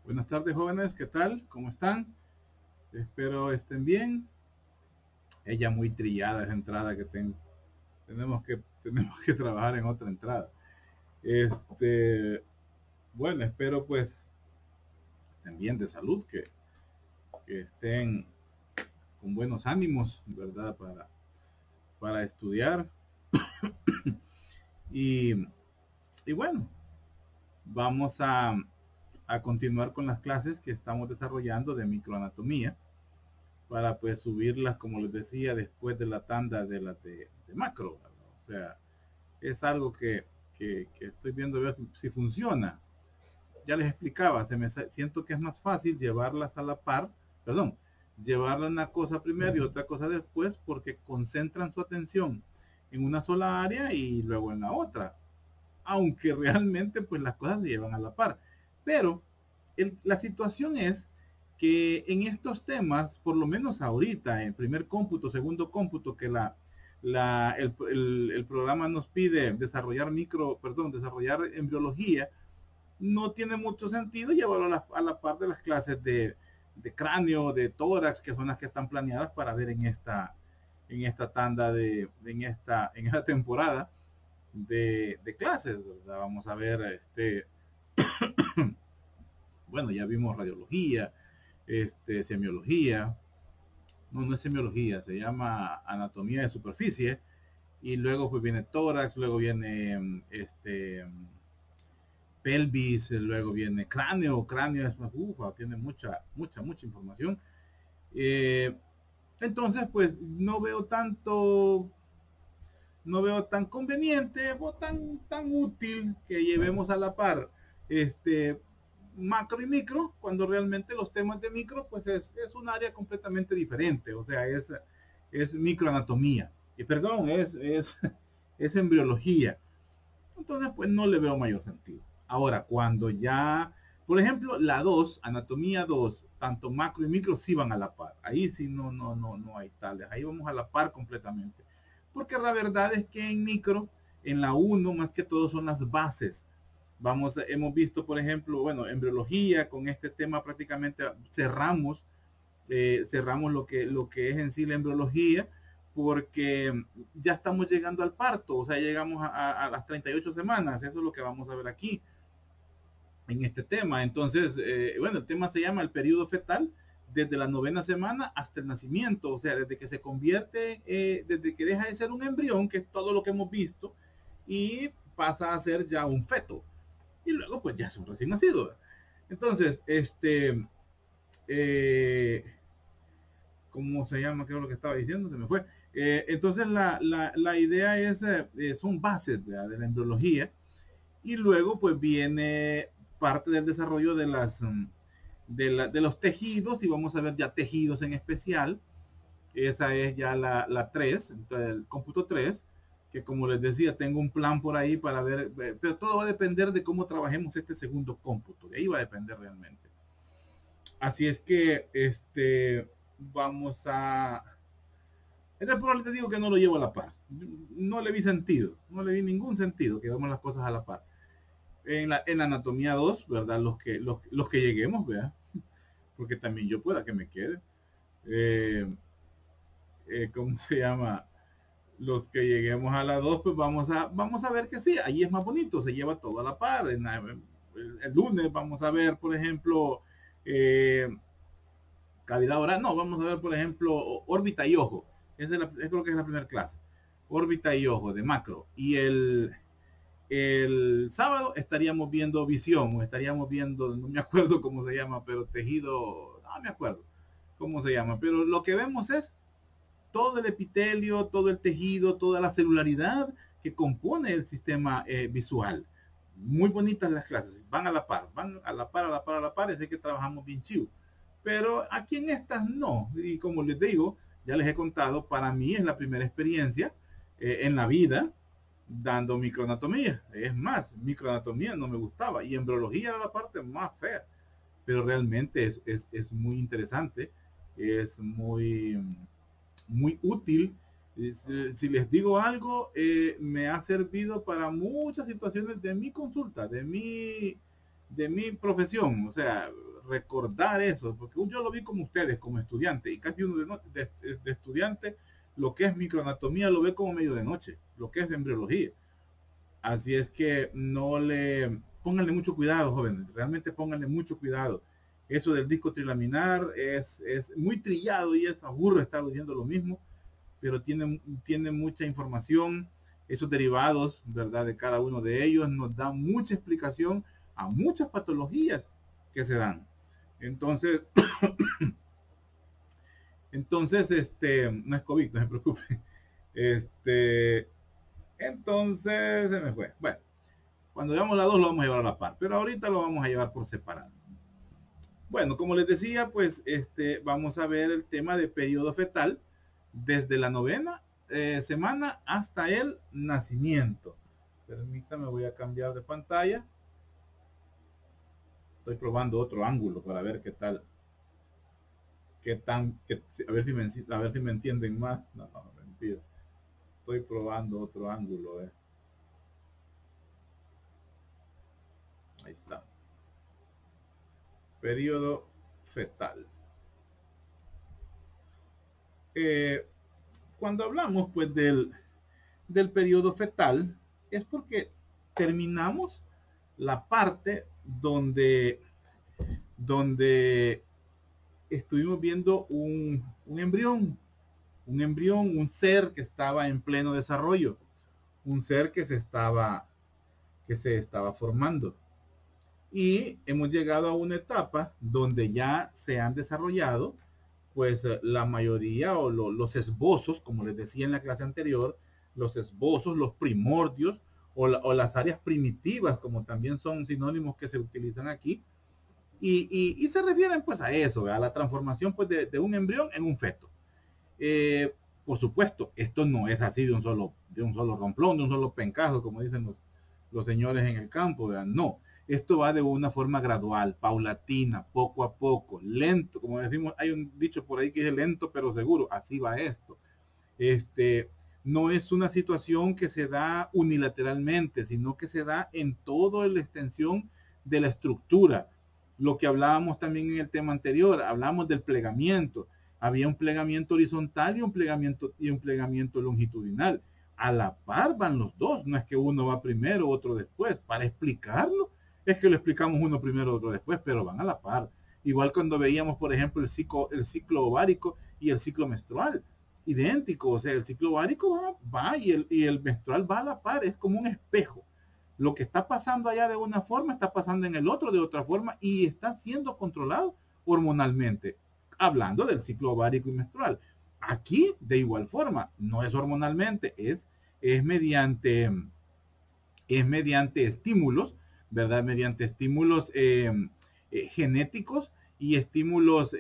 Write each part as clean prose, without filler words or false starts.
Buenas tardes, jóvenes, ¿qué tal? ¿Cómo están? Espero estén bien. Ella muy trillada esa entrada que tengo. Tenemos que trabajar en otra entrada. Este, bueno, espero pues estén bien de salud, que estén con buenos ánimos, ¿verdad? Para estudiar. Y, y bueno, vamos a continuar con las clases que estamos desarrollando de microanatomía para pues subirlas, como les decía, después de la tanda de las de macro, ¿verdad? O sea, es algo que estoy viendo a ver si funciona. Ya les explicaba, siento que es más fácil llevarlas a la par, perdón, llevarla una cosa primero y otra cosa después, porque concentran su atención en una sola área y luego en la otra. Aunque realmente pues las cosas se llevan a la par. Pero la situación es que en estos temas, por lo menos ahorita, en primer cómputo, segundo cómputo, que el programa nos pide desarrollar embriología, no tiene mucho sentido llevarlo a la par de las clases de cráneo, de tórax, que son las que están planeadas para ver en esta tanda en esta temporada de clases, ¿verdad? Vamos a ver, bueno, ya vimos radiología, semiología, no es semiología, se llama anatomía de superficie, y luego pues viene tórax, luego viene pelvis, luego viene cráneo es más, tiene mucha información. Eh, entonces, pues no veo tan conveniente o tan útil que llevemos a la par macro y micro, cuando realmente los temas de micro, pues es un área completamente diferente, o sea, es microanatomía, y perdón, es embriología. Entonces, pues no le veo mayor sentido. Ahora, cuando ya, por ejemplo, la 2 anatomía 2 tanto macro y micro sí van a la par. Ahí sí no hay tales. Ahí vamos a la par completamente. Porque la verdad es que en micro, en la uno más que todo son las bases. Hemos visto, por ejemplo, bueno, embriología, con este tema prácticamente cerramos lo que es en sí la embriología, porque ya estamos llegando al parto, o sea, llegamos a las 38 semanas, eso es lo que vamos a ver aquí en este tema. Entonces, bueno, el tema se llama el periodo fetal, desde la 9ª semana hasta el nacimiento, o sea, desde que se convierte, desde que deja de ser un embrión, que es todo lo que hemos visto, y pasa a ser ya un feto. Y luego, pues ya es un recién nacido. Entonces, eh, ¿cómo se llama? ¿Qué es lo que estaba diciendo? Se me fue. Entonces, la idea son bases, ¿verdad?, de la embriología, y luego pues viene parte del desarrollo de los tejidos, y vamos a ver ya tejidos en especial. Esa es ya la 3, entonces el cómputo 3, que como les decía, tengo un plan por ahí para ver, pero todo va a depender de cómo trabajemos este segundo cómputo, de ahí va a depender realmente. Así es que vamos a... Entonces, por te digo que no lo llevo a la par. No le vi sentido, no le vi ningún sentido que vemos las cosas a la par. En la anatomía 2, ¿verdad? Los que lleguemos, ¿verdad? Porque también yo pueda que me quede. ¿Cómo se llama? Los que lleguemos a la 2, pues vamos a ver que sí, ahí es más bonito, se lleva todo a la par. El lunes vamos a ver, por ejemplo, cavidad oral, no, vamos a ver, por ejemplo, órbita y ojo. Creo que es la primera clase. Órbita y ojo de macro. Y el sábado estaríamos viendo visión, o estaríamos viendo, no me acuerdo cómo se llama, pero tejido, no me acuerdo cómo se llama, pero lo que vemos es todo el epitelio, todo el tejido, toda la celularidad que compone el sistema visual. Muy bonitas las clases, van a la par, a la par, es que trabajamos bien chivo. Pero aquí en estas no, y como les digo, ya les he contado, para mí es la primera experiencia en la vida dando microanatomía. Es más, microanatomía no me gustaba y embriología era la parte más fea, pero realmente es muy interesante, es muy útil. Si les digo algo, me ha servido para muchas situaciones de mi consulta, de mi profesión. O sea, recordar eso, porque yo lo vi como ustedes, como estudiante, y casi uno de estudiante, lo que es microanatomía lo ve como medio de noche, lo que es de embriología. Así es que pónganle mucho cuidado, jóvenes, realmente pónganle mucho cuidado. Eso del disco trilaminar es muy trillado y es aburre estar oyendo lo mismo, pero tiene mucha información, esos derivados, ¿verdad? De cada uno de ellos nos da mucha explicación a muchas patologías que se dan. Entonces, no es COVID, no se preocupe. Entonces, se me fue. Bueno, cuando llevamos las dos lo vamos a llevar a la par, pero ahorita lo vamos a llevar por separado. Bueno, como les decía, pues vamos a ver el tema de periodo fetal desde la 9ª semana hasta el nacimiento. Permítame, voy a cambiar de pantalla. Estoy probando otro ángulo para ver qué tal. A ver si me entienden más. No, mentira. Estoy probando otro ángulo. Ahí está. Periodo fetal. Cuando hablamos pues del periodo fetal, es porque terminamos la parte donde estuvimos viendo un embrión, un ser que estaba en pleno desarrollo, un ser que se estaba formando. Y hemos llegado a una etapa donde ya se han desarrollado pues la mayoría o los esbozos, como les decía en la clase anterior, los esbozos, los primordios o las áreas primitivas, como también son sinónimos que se utilizan aquí, y se refieren pues a eso, a la transformación pues de un embrión en un feto. Por supuesto, esto no es así de un solo romplón, de un solo pencazo, como dicen los señores en el campo, ¿verdad? No, esto va de una forma gradual, paulatina, poco a poco, lento, como decimos, hay un dicho por ahí que dice lento pero seguro, así va esto. No es una situación que se da unilateralmente, sino que se da en toda la extensión de la estructura. Lo que hablábamos también en el tema anterior, hablamos del plegamiento. Había un plegamiento horizontal y un plegamiento longitudinal. A la par van los dos, no es que uno va primero, otro después. Para explicarlo, es que lo explicamos uno primero, otro después, pero van a la par. Igual cuando veíamos, por ejemplo, el ciclo ovárico y el ciclo menstrual. Idéntico, o sea, el ciclo ovárico va y el menstrual va a la par, es como un espejo. Lo que está pasando allá de una forma, está pasando en el otro de otra forma y está siendo controlado hormonalmente. Hablando del ciclo ovárico y menstrual. Aquí, de igual forma, no es hormonalmente, es mediante estímulos, ¿verdad? Mediante estímulos genéticos y estímulos,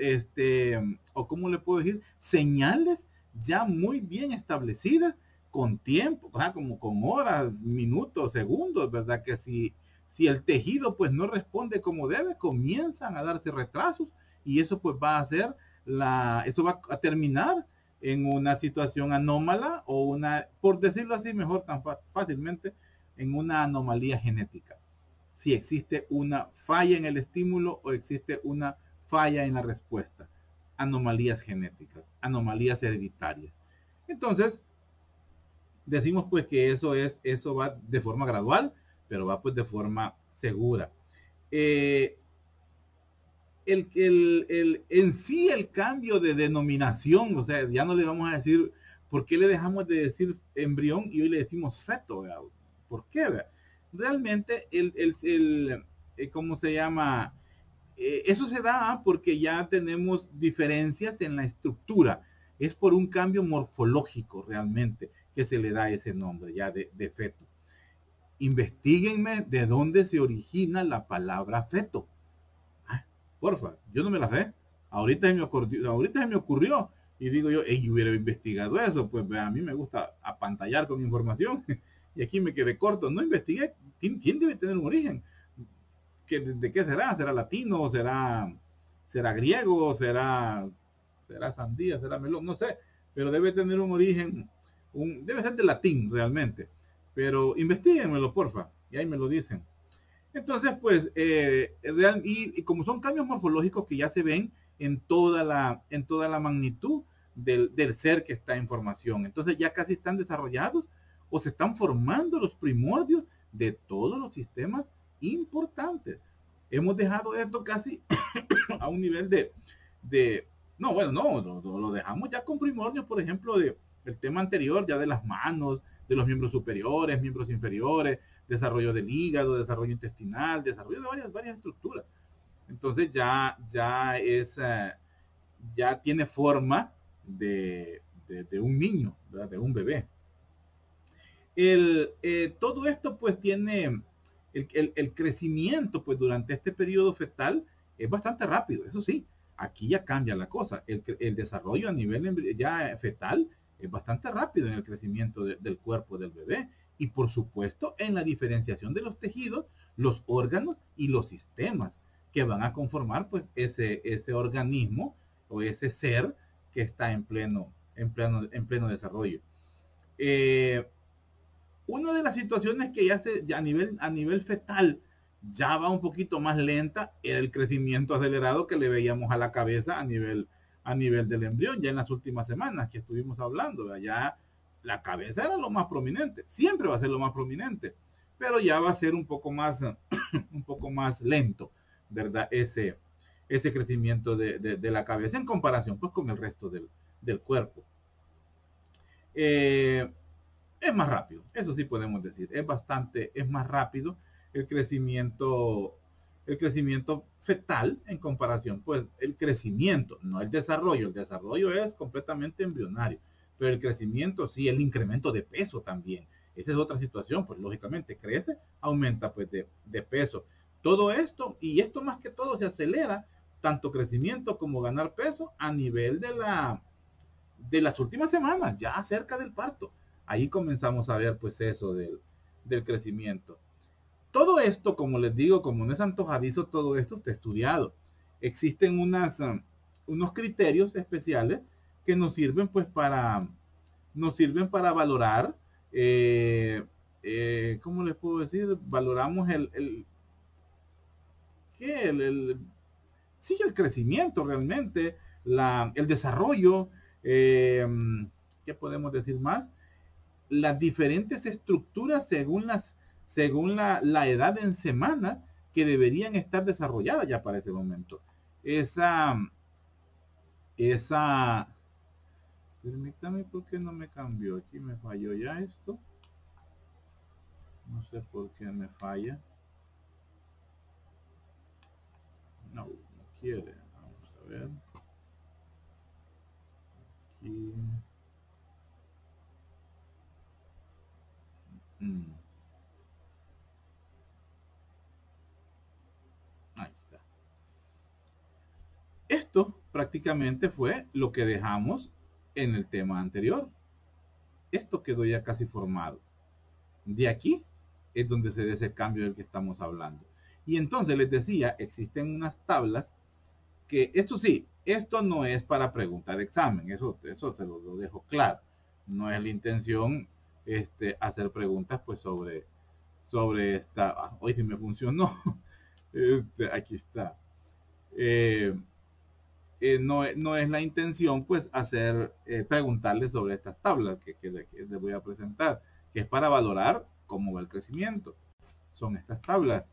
o cómo le puedo decir, señales ya muy bien establecidas con tiempo, o sea, como con horas, minutos, segundos, ¿verdad? Que si el tejido pues no responde como debe, comienzan a darse retrasos y eso pues va a terminar en una situación anómala o por decirlo así mejor tan fácilmente, en una anomalía genética. Si existe una falla en el estímulo o existe una falla en la respuesta. Anomalías genéticas, anomalías hereditarias. Entonces, decimos pues que eso va de forma gradual, pero va pues de forma segura. En sí el cambio de denominación, o sea, ya no le vamos a decir, ¿por qué le dejamos de decir embrión y hoy le decimos feto? ¿Verdad? ¿Por qué? ¿Verdad? Realmente ¿cómo se llama? Eso se da porque ya tenemos diferencias en la estructura. Es por un cambio morfológico realmente que se le da ese nombre ya de feto. Investíguenme de dónde se origina la palabra feto. Porfa, yo no me la sé. Ahorita se me ocurrió y digo yo hubiera investigado eso, pues a mí me gusta apantallar con información y aquí me quedé corto, no investigué. ¿Quién debe tener un origen? ¿De qué será? ¿Será latino? ¿Será griego? ¿Será sandía? ¿Será melón? No sé, pero debe tener un origen, debe ser de latín realmente, pero investiguenmelo porfa y ahí me lo dicen. Entonces, pues, y como son cambios morfológicos que ya se ven en toda la magnitud del ser que está en formación. Entonces ya casi están desarrollados o se están formando los primordios de todos los sistemas importantes. Hemos dejado esto casi a un nivel no, bueno, no, lo dejamos ya con primordios, por ejemplo, del tema anterior, ya de las manos, de los miembros superiores, miembros inferiores, desarrollo del hígado, desarrollo intestinal, desarrollo de varias estructuras. Entonces ya tiene forma de un niño, ¿verdad? De un bebé. Todo esto pues tiene el crecimiento pues durante este periodo fetal es bastante rápido, eso sí, aquí ya cambia la cosa, el desarrollo a nivel ya fetal es bastante rápido en el crecimiento del cuerpo del bebé y por supuesto en la diferenciación de los tejidos, los órganos y los sistemas que van a conformar pues ese organismo o ese ser que está en pleno desarrollo. Una de las situaciones que ya a nivel fetal ya va un poquito más lenta era el crecimiento acelerado que le veíamos a la cabeza a nivel del embrión ya en las últimas semanas que estuvimos hablando. Ya la cabeza era lo más prominente, siempre va a ser lo más prominente, pero ya va a ser un poco más lento, ¿verdad? Ese crecimiento de la cabeza en comparación pues con el resto del cuerpo. Es más rápido, eso sí podemos decir, es más rápido el crecimiento fetal en comparación, pues el crecimiento, no el desarrollo es completamente embrionario, pero el crecimiento sí, el incremento de peso también, esa es otra situación, pues lógicamente crece, aumenta pues de peso, todo esto, y esto más que todo se acelera, tanto crecimiento como ganar peso a nivel de las últimas semanas, ya cerca del parto. Ahí comenzamos a ver pues eso del crecimiento. Todo esto, como les digo, como no es antojadizo, todo esto está estudiado. Existen unos criterios especiales que nos sirven pues para valorar, ¿cómo les puedo decir? Valoramos sí, el crecimiento realmente, el desarrollo, ¿qué podemos decir más? Las diferentes estructuras según la edad en semana que deberían estar desarrolladas ya para ese momento. Permítame porque no me cambió. Aquí me falló ya esto. No sé por qué me falla. No quiere. Vamos a ver. Aquí. Ahí está. Esto prácticamente fue lo que dejamos en el tema anterior. Esto quedó ya casi formado. De aquí es donde se da ese cambio del que estamos hablando. Y entonces les decía, existen unas tablas que, esto sí, esto no es para pregunta de examen, eso te lo dejo claro. No es la intención hacer preguntas pues sobre esta, hoy sí me funcionó, aquí está. No es la intención pues hacer preguntarles sobre estas tablas que les voy a presentar, que es para valorar cómo va el crecimiento. Son estas tablas,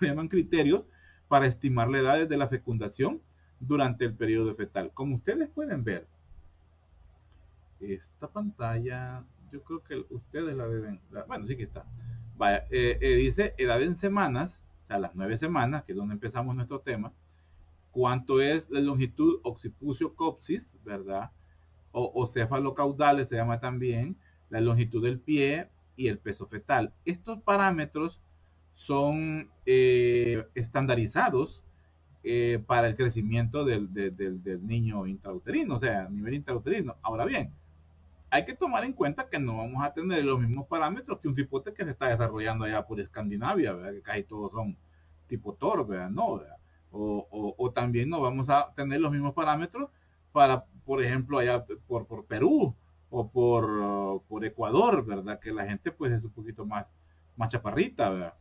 se llaman criterios para estimar la edad desde la fecundación durante el periodo fetal. Como ustedes pueden ver, esta pantalla, yo creo que ustedes la deben, bueno, sí que está. Vaya, dice edad en semanas, o sea, las 9 semanas, que es donde empezamos nuestro tema. Cuánto es la longitud occipucio-copsis, ¿verdad? O cefalocaudales se llama también, la longitud del pie y el peso fetal. Estos parámetros son estandarizados para el crecimiento del niño intrauterino, o sea, a nivel intrauterino. Ahora bien, hay que tomar en cuenta que no vamos a tener los mismos parámetros que un cipote que se está desarrollando allá por Escandinavia, ¿verdad? Que casi todos son tipo Thor, ¿verdad? No, ¿verdad? O también no vamos a tener los mismos parámetros para, por ejemplo, allá por Perú o por Ecuador, ¿verdad? Que la gente pues es un poquito más chaparrita, ¿verdad?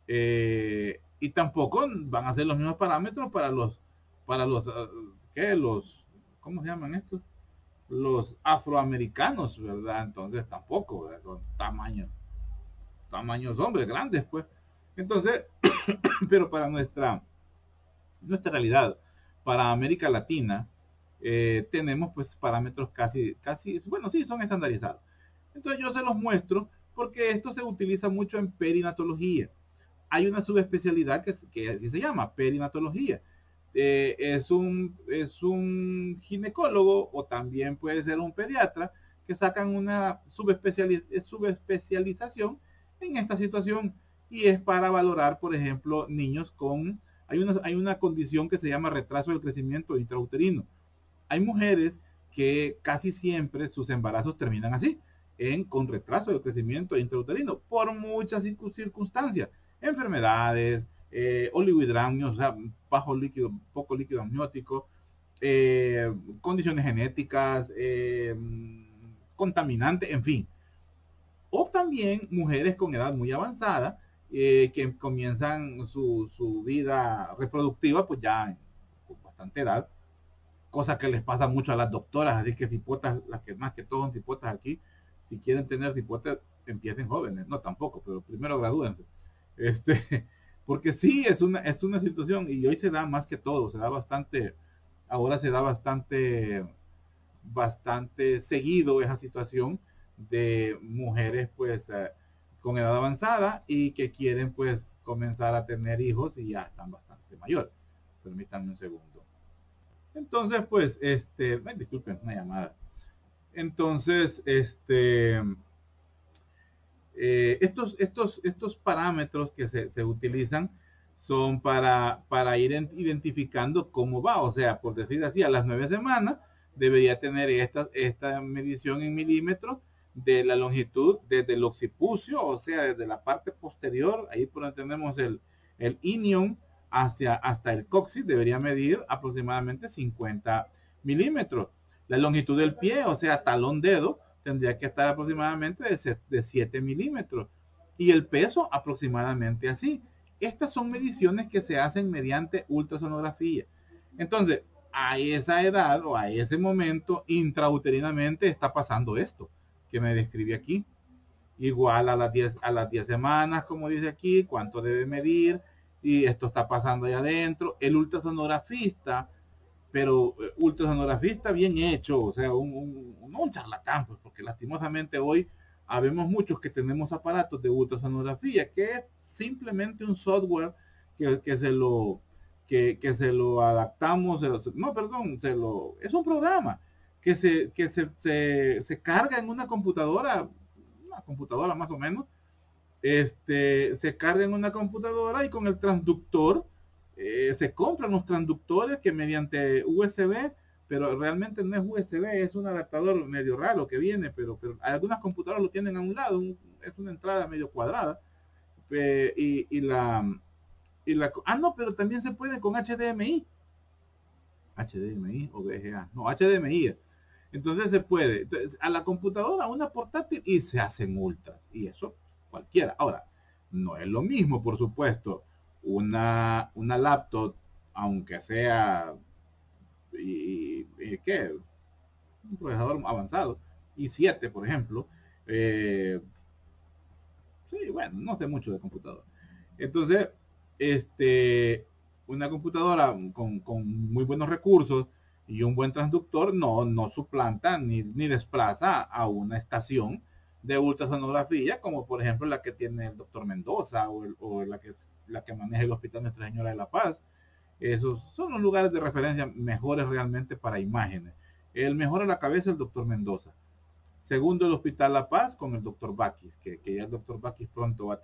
Y tampoco van a ser los mismos parámetros para los, ¿qué? Los, ¿cómo se llaman estos? Los afroamericanos, ¿verdad? Entonces tampoco, ¿verdad? Con tamaños hombres grandes, pues. Entonces, pero para nuestra realidad, para América Latina, tenemos pues parámetros casi, bueno, sí, son estandarizados. Entonces yo se los muestro porque esto se utiliza mucho en perinatología. Hay una subespecialidad que así se llama, perinatología. Es un ginecólogo o también puede ser un pediatra que sacan una subespecialización en esta situación y es para valorar, por ejemplo, niños con... Hay una condición que se llama retraso del crecimiento intrauterino. Hay mujeres que casi siempre sus embarazos terminan así, con retraso del crecimiento intrauterino, por muchas circunstancias, enfermedades, oligohidramios, o sea, bajo líquido, poco líquido amniótico, condiciones genéticas, contaminantes, en fin. O también mujeres con edad muy avanzada que comienzan su vida reproductiva pues ya con bastante edad, cosa que les pasa mucho a las doctoras, así que cipotas, las que más que todo son cipotas aquí, si quieren tener cipotas, empiecen jóvenes, no tampoco, pero primero gradúense. Porque sí, es una situación, y hoy se da más que todo, se da bastante, ahora se da bastante seguido esa situación de mujeres pues con edad avanzada y que quieren pues comenzar a tener hijos y ya están bastante mayores. Permítanme un segundo. Entonces, pues, disculpen, una llamada. Entonces, estos parámetros que se utilizan son para ir identificando cómo va. O sea, por decir así, a las 9 semanas debería tener esta medición en milímetros de la longitud desde el occipucio, o sea, desde la parte posterior, ahí por donde tenemos el inion, hasta el coxis, debería medir aproximadamente 50 milímetros. La longitud del pie, o sea, talón dedo, tendría que estar aproximadamente de 7 milímetros. Y el peso aproximadamente así. Estas son mediciones que se hacen mediante ultrasonografía. Entonces, a esa edad o a ese momento, intrauterinamente está pasando esto que me describí aquí. Igual a las 10 semanas, como dice aquí, cuánto debe medir, y esto está pasando ahí adentro. El ultrasonografista, pero ultrasonografista bien hecho, o sea, no un charlatán, pues, porque lastimosamente hoy habemos muchos que tenemos aparatos de ultrasonografía, que es simplemente un software que se lo adaptamos, no, perdón, es un programa se carga en una computadora más o menos, se carga en una computadora y con el transductor, se compran los transductores que mediante USB, pero realmente no es USB, es un adaptador medio raro que viene, pero algunas computadoras lo tienen a un lado, es una entrada medio cuadrada, no, pero también se puede con HDMI o VGA, no, HDMI. Entonces se puede, a la computadora, a una portátil, y se hacen ultras, y eso cualquiera. Ahora, no es lo mismo, por supuesto, una laptop, aunque sea ¿qué? Un procesador avanzado, i7 por ejemplo, sí, bueno, no sé mucho de computador. Entonces, una computadora con muy buenos recursos y un buen transductor no suplanta ni desplaza a una estación de ultrasonografía, como por ejemplo la que tiene el doctor Mendoza o la que maneja el Hospital Nuestra Señora de la Paz. Esos son los lugares de referencia mejores realmente para imágenes. El mejor a la cabeza es el doctor Mendoza. Segundo, el Hospital La Paz con el doctor Bakis, que ya el doctor Bakis pronto va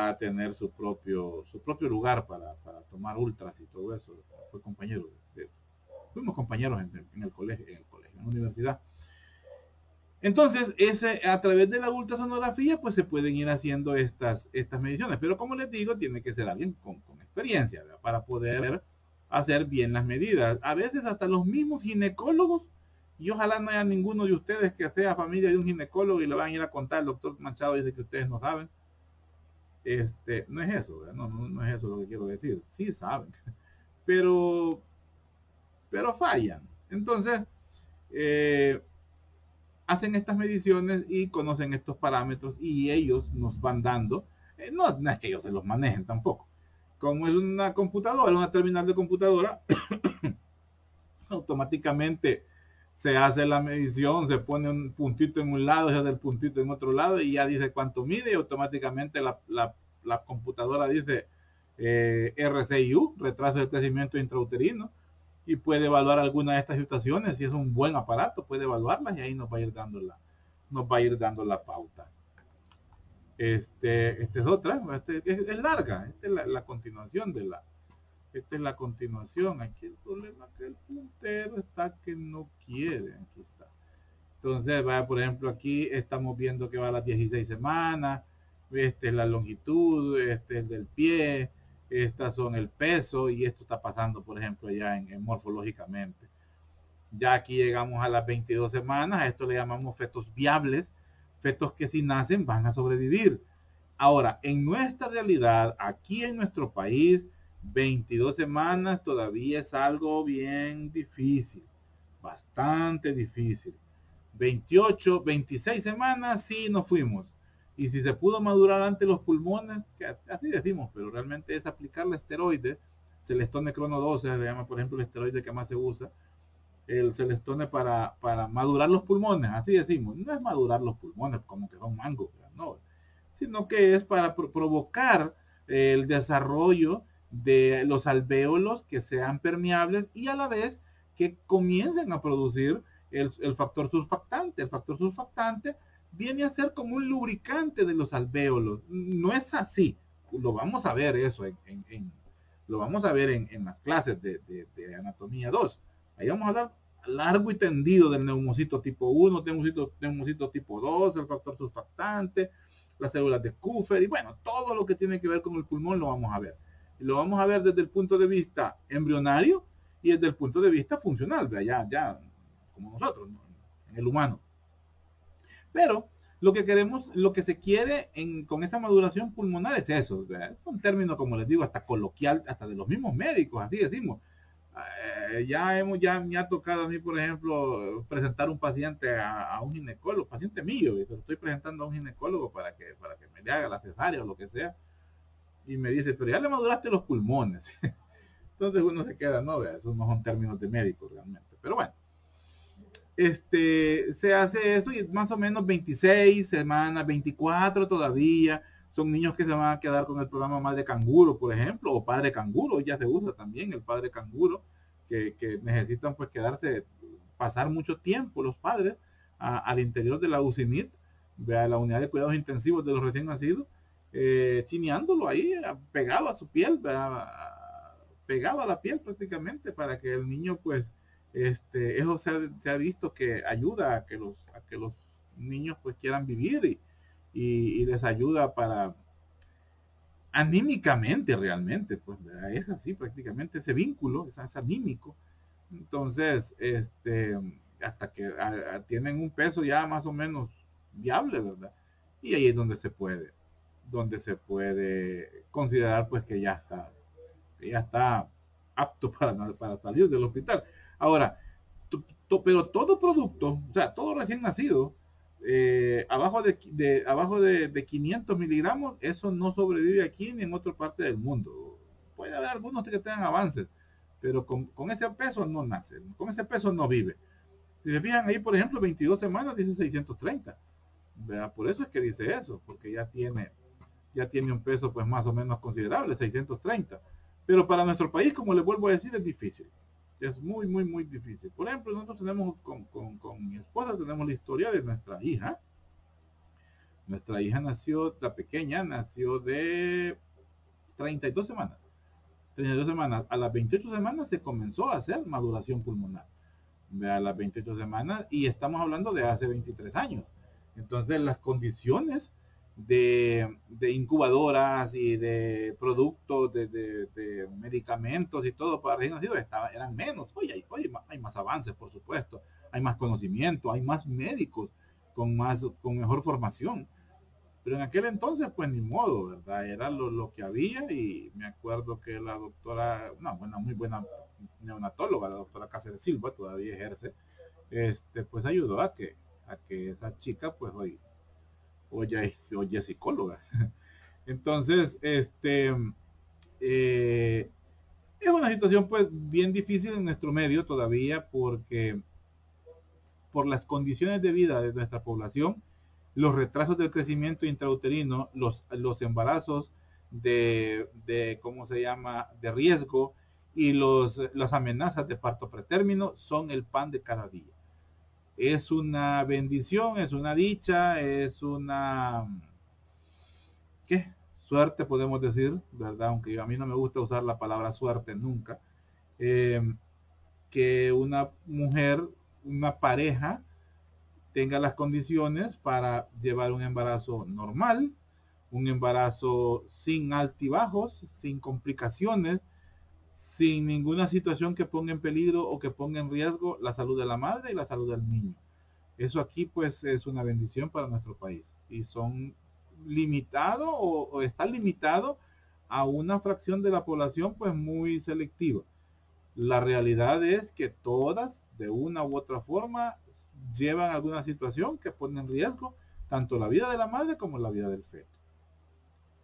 a tener su propio lugar para tomar ultras y todo eso. Fue compañero fuimos compañeros en el colegio, en la universidad. Entonces, a través de la ultrasonografía, pues se pueden ir haciendo estas mediciones. Pero como les digo, tiene que ser alguien con experiencia, ¿verdad? Para poder hacer bien las medidas. A veces hasta los mismos ginecólogos, y ojalá no haya ninguno de ustedes que sea familia de un ginecólogo y le van a ir a contar, el doctor Machado dice que ustedes no saben. no es eso, ¿verdad? No es eso lo que quiero decir. Sí saben, pero, pero fallan. Entonces, hacen estas mediciones y conocen estos parámetros y ellos nos van dando, no es que ellos se los manejen tampoco, como es una computadora, una terminal de computadora, automáticamente se hace la medición, se pone un puntito en un lado, se hace el puntito en otro lado y ya dice cuánto mide y automáticamente la computadora dice RCIU, retraso de crecimiento intrauterino, y puede evaluar alguna de estas situaciones. Si es un buen aparato, puede evaluarlas y ahí nos va a ir dando la pauta. Esta es otra, es larga, esta es la continuación de la, esta es la continuación. Aquí el problema es que el puntero está que no quiere, aquí está. Entonces, va, por ejemplo, aquí estamos viendo que va a las 16 semanas, esta es la longitud, este es del pie, estas son el peso y esto está pasando, por ejemplo, ya en morfológicamente. Ya aquí llegamos a las 22 semanas, a esto le llamamos fetos viables, fetos que si nacen van a sobrevivir. Ahora, en nuestra realidad, aquí en nuestro país, 22 semanas todavía es algo bien difícil, bastante difícil. 28, 26 semanas sí nos fuimos. Y si se pudo madurar ante los pulmones, que así decimos, pero realmente es aplicarle esteroide, Celestone Crono 12, se llama por ejemplo el esteroide que más se usa, el Celestone para madurar los pulmones, así decimos, no es madurar los pulmones como que son mangos, no, sino que es para provocar el desarrollo de los alvéolos que sean permeables y a la vez que comiencen a producir el factor surfactante. El factor surfactante viene a ser como un lubricante de los alvéolos. No es así. Lo vamos a ver eso lo vamos a ver en las clases de anatomía 2. Ahí vamos a hablar largo y tendido del neumocito tipo 1, neumocito tipo 2, el factor surfactante, las células de Kupfer y bueno, todo lo que tiene que ver con el pulmón lo vamos a ver. Y lo vamos a ver desde el punto de vista embrionario y desde el punto de vista funcional, ya como nosotros, ¿no? En el humano. Pero lo que queremos, lo que se quiere con esa maduración pulmonar es eso. Es un término, como les digo, hasta coloquial, hasta de los mismos médicos, así decimos. Me ha tocado a mí, por ejemplo, presentar un paciente a un ginecólogo, paciente mío, y se lo estoy presentando a un ginecólogo para que me le haga la cesárea o lo que sea. Y me dice, pero ya le maduraste los pulmones. Entonces uno se queda, no, esos no son términos de médico realmente. Pero bueno, se hace eso y más o menos 26 semanas, 24 todavía. Son niños que se van a quedar con el programa Madre Canguro, por ejemplo, o Padre Canguro, ya se usa también el Padre Canguro, que necesitan pues quedarse, pasar mucho tiempo los padres al interior de la UCINIT, la unidad de cuidados intensivos de los recién nacidos, chineándolo ahí, pegado a su piel, pegado a la piel prácticamente, para que el niño pues, eso se ha visto que ayuda a que los niños pues quieran vivir y les ayuda para anímicamente realmente, pues es así prácticamente ese vínculo, es anímico. Entonces, hasta que tienen un peso ya más o menos viable, ¿verdad? Y ahí es donde se puede considerar pues que ya está apto para salir del hospital. Ahora, pero todo producto, o sea, todo recién nacido, abajo de 500 miligramos, eso no sobrevive aquí ni en otra parte del mundo. Puede haber algunos que tengan avances, pero con ese peso no nace, con ese peso no vive. Si se fijan ahí, por ejemplo, 22 semanas dice 630. ¿Verdad? Por eso es que dice eso, porque ya tiene un peso pues más o menos considerable, 630. Pero para nuestro país, como les vuelvo a decir, es difícil. Es muy, muy, muy difícil. Por ejemplo, nosotros tenemos con mi esposa, tenemos la historia de nuestra hija. Nuestra hija nació, la pequeña, nació de 32 semanas. 32 semanas. A las 28 semanas se comenzó a hacer maduración pulmonar. A las 28 semanas, y estamos hablando de hace 23 años. Entonces, las condiciones de incubadoras y de productos, de medicamentos y todo para recién nacidos eran menos. Hoy hay más avances, por supuesto. Hay más conocimiento, hay más médicos con mejor formación. Pero en aquel entonces, pues ni modo, ¿verdad? Era lo que había y me acuerdo que la doctora, una buena, muy buena neonatóloga, la doctora Cáceres Silva, todavía ejerce, pues ayudó a que esa chica, pues hoy ya es psicóloga. Entonces, eh, es una situación pues bien difícil en nuestro medio todavía porque por las condiciones de vida de nuestra población, los retrasos del crecimiento intrauterino, los embarazos ¿cómo se llama?, de riesgo y las amenazas de parto pretérmino son el pan de cada día. Es una bendición, es una dicha, es una, ¿qué? Suerte podemos decir, ¿verdad? Aunque a mí no me gusta usar la palabra suerte nunca. Eh, que una mujer, una pareja, tenga las condiciones para llevar un embarazo normal, un embarazo sin altibajos, sin complicaciones, sin ninguna situación que ponga en peligro o que ponga en riesgo la salud de la madre y la salud del niño. Eso aquí pues es una bendición para nuestro país y son limitado o está limitado a una fracción de la población pues muy selectiva. La realidad es que todas, de una u otra forma, llevan alguna situación que pone en riesgo tanto la vida de la madre como la vida del feto.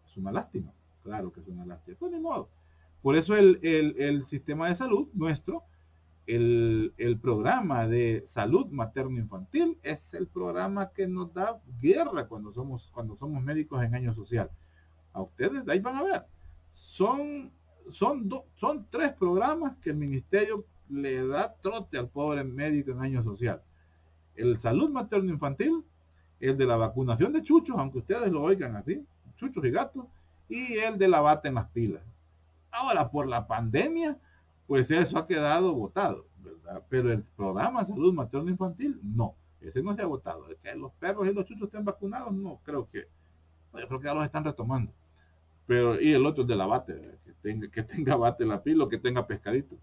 Es una lástima, claro que es una lástima, pues ni modo. Por eso el sistema de salud nuestro, el programa de salud materno-infantil es el programa que nos da guerra cuando somos médicos en año social. A ustedes, ahí van a ver, son 3 programas que el ministerio le da trote al pobre médico en año social. El salud materno infantil, el de la vacunación de chuchos, aunque ustedes lo oigan así, chuchos y gatos, y el de la bata en las pilas. Ahora, por la pandemia, pues eso ha quedado votado, ¿verdad? Pero el programa de salud materno infantil, no, ese no se ha votado. El que los perros y los chuchos estén vacunados, no, yo creo que ya los están retomando. Pero, y el otro es de la bate, que tenga bate la pila o que tenga pescadito.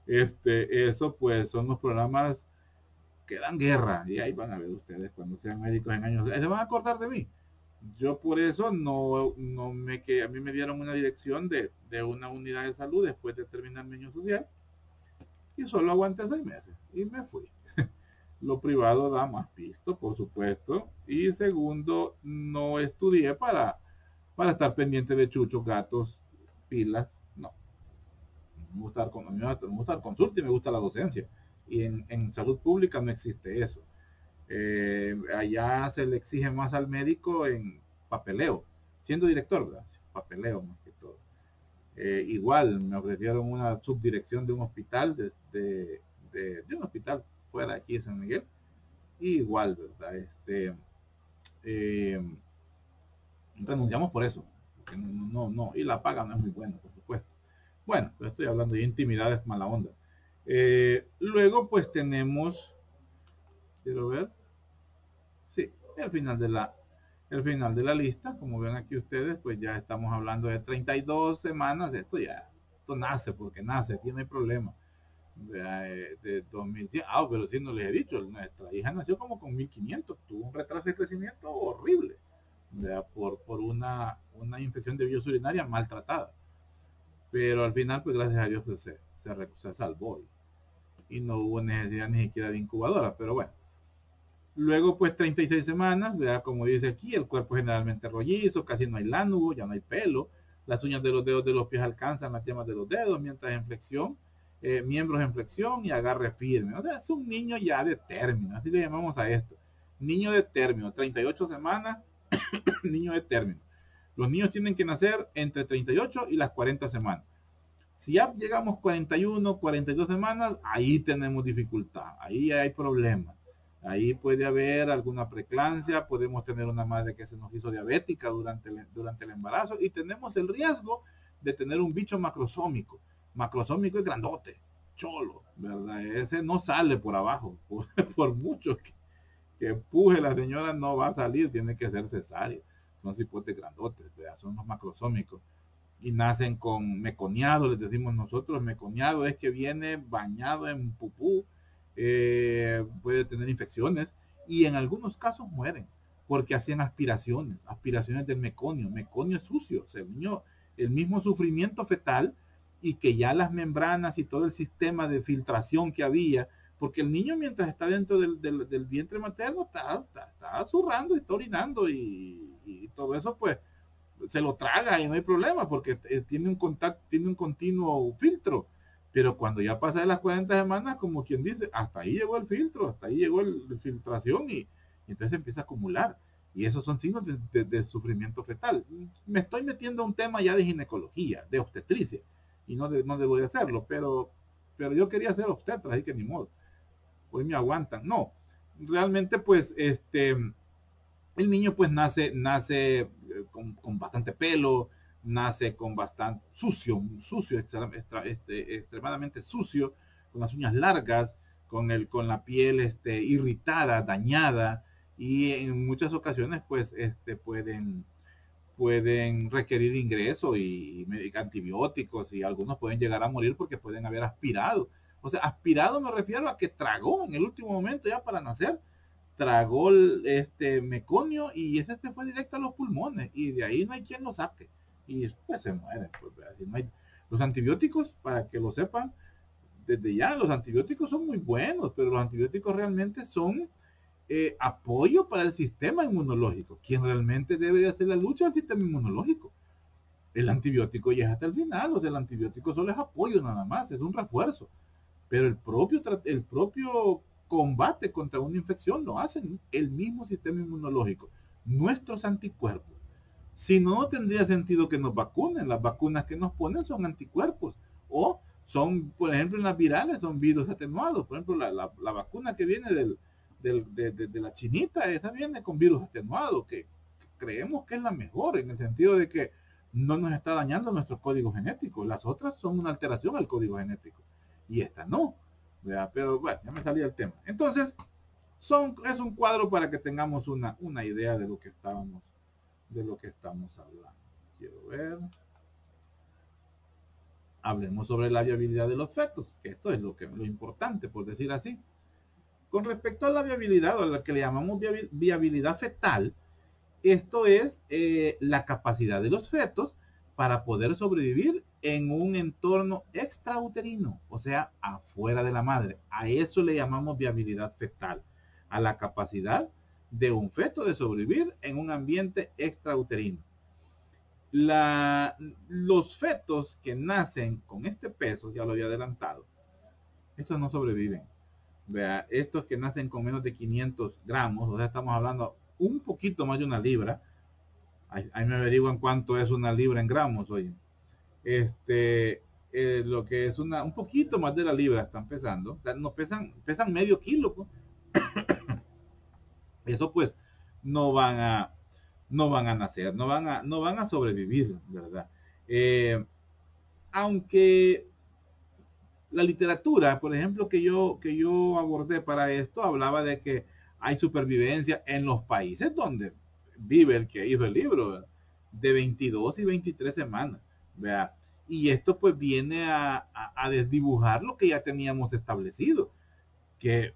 Eso pues son los programas que dan guerra, y ahí van a ver ustedes cuando sean médicos en años, se van a acordar de mí. Yo por eso que a mí me dieron una dirección de una unidad de salud después de terminar mi año social, y solo aguanté 6 meses, y me fui. Lo privado da más pisto, por supuesto, y segundo, no estudié para estar pendiente de chuchos, gatos, pilas, no. Me gusta dar consulta y me gusta la docencia. Y en salud pública no existe eso. Allá se le exige más al médico en papeleo, siendo director, ¿verdad? Papeleo más que todo. Igual me ofrecieron una subdirección de un hospital, de un hospital fuera de aquí de San Miguel. Y igual, ¿verdad? Renunciamos por eso. No, y la paga no es muy buena, por supuesto. Bueno, pero estoy hablando de intimidades mala onda. Luego, pues tenemos, quiero ver, sí, el final de la lista, como ven aquí ustedes, pues ya estamos hablando de 32 semanas. Esto nace porque nace, aquí no hay problema. De 2100, pero si no les he dicho, nuestra hija nació como con 1500, tuvo un retraso de crecimiento horrible, por una infección de vías urinarias maltratada, pero al final pues gracias a Dios pues, se salvó y no hubo necesidad ni siquiera de incubadora, pero bueno. Luego pues 36 semanas, ¿verdad? Como dice aquí, el cuerpo generalmente rollizo, casi no hay lánugo, ya no hay pelo, las uñas de los dedos de los pies alcanzan las yemas de los dedos, mientras en flexión, miembros en flexión y agarre firme. O sea, es un niño ya de término, así le llamamos a esto. Niño de término, 38 semanas, niño de término. Los niños tienen que nacer entre 38 y las 40 semanas. Si ya llegamos 41, 42 semanas, ahí tenemos dificultad, ahí hay problemas. Ahí puede haber alguna preeclampsia, podemos tener una madre que se nos hizo diabética durante el embarazo y tenemos el riesgo de tener un bicho macrosómico. Macrosómico es grandote, cholo, ¿verdad? Ese no sale por abajo, por mucho que empuje la señora no va a salir, tiene que ser cesárea. Son cipotes grandotes, ¿verdad? Son los macrosómicos y nacen con meconiado, les decimos nosotros. Meconiado es que viene bañado en pupú, puede tener infecciones y en algunos casos mueren. porque hacían aspiraciones del meconio. Meconio es sucio, o sea, el mismo sufrimiento fetal, y que ya las membranas y todo el sistema de filtración que había, porque el niño mientras está dentro del vientre materno está zurrando y está orinando y todo eso pues se lo traga y no hay problema porque tiene un contacto, tiene un continuo filtro. Pero cuando ya pasa de las 40 semanas, como quien dice, hasta ahí llegó el filtro, hasta ahí llegó la filtración y entonces empieza a acumular. Y esos son signos de sufrimiento fetal. Me estoy metiendo a un tema ya de ginecología, de obstetricia, y no debo de hacerlo, pero yo quería ser obstetra, así que ni modo. Hoy me aguantan. No, realmente pues el niño pues nace con bastante pelo, nace con bastante sucio, extremadamente sucio, con las uñas largas, con la piel irritada, dañada, y en muchas ocasiones pues pueden requerir ingreso y antibióticos, y algunos pueden llegar a morir porque pueden haber aspirado. O sea, aspirado me refiero a que tragó en el último momento ya para nacer, tragó meconio y ese fue directo a los pulmones y de ahí no hay quien lo saque y después se mueren. Pues, no hay... Los antibióticos, para que lo sepan, desde ya los antibióticos son muy buenos, pero los antibióticos realmente son apoyo para el sistema inmunológico. Quien realmente debe de hacer la lucha es el sistema inmunológico. El antibiótico ya es hasta el final, o sea, el antibiótico solo es apoyo nada más, es un refuerzo. Pero el propio combate contra una infección lo hacen el mismo sistema inmunológico, nuestros anticuerpos. Si no, no tendría sentido que nos vacunen. Las vacunas que nos ponen son anticuerpos, o son, por ejemplo, en las virales son virus atenuados. Por ejemplo, la vacuna que viene de la chinita, esa viene con virus atenuado, que creemos que es la mejor, en el sentido de que no nos está dañando nuestro código genético. Las otras son una alteración al código genético y esta no, ¿verdad? Pero bueno, ya me salía el tema. Entonces es un cuadro para que tengamos una idea de lo que estamos hablando. Quiero ver, hablemos sobre la viabilidad de los fetos, que esto es lo importante, por decir así. Con respecto a la viabilidad, o a la que le llamamos viabilidad fetal, esto es la capacidad de los fetos para poder sobrevivir en un entorno extrauterino, o sea, afuera de la madre. A eso le llamamos viabilidad fetal, a la capacidad de un feto de sobrevivir en un ambiente extrauterino. Los fetos que nacen con este peso, ya lo había adelantado, estos no sobreviven. Vea, estos que nacen con menos de 500 gramos, o sea, estamos hablando un poquito más de una libra. Ahí me averiguan cuánto es una libra en gramos, oye. Lo que es un poquito más de la libra están pesando. O sea, no pesan medio kilo, pues. Eso pues no van a nacer, no van a sobrevivir, ¿verdad? Aunque la literatura, por ejemplo, que yo abordé para esto, hablaba de que hay supervivencia en los países donde vive el que hizo el libro, ¿verdad? De 22 y 23 semanas, ¿verdad? Y esto pues viene a desdibujar lo que ya teníamos establecido, que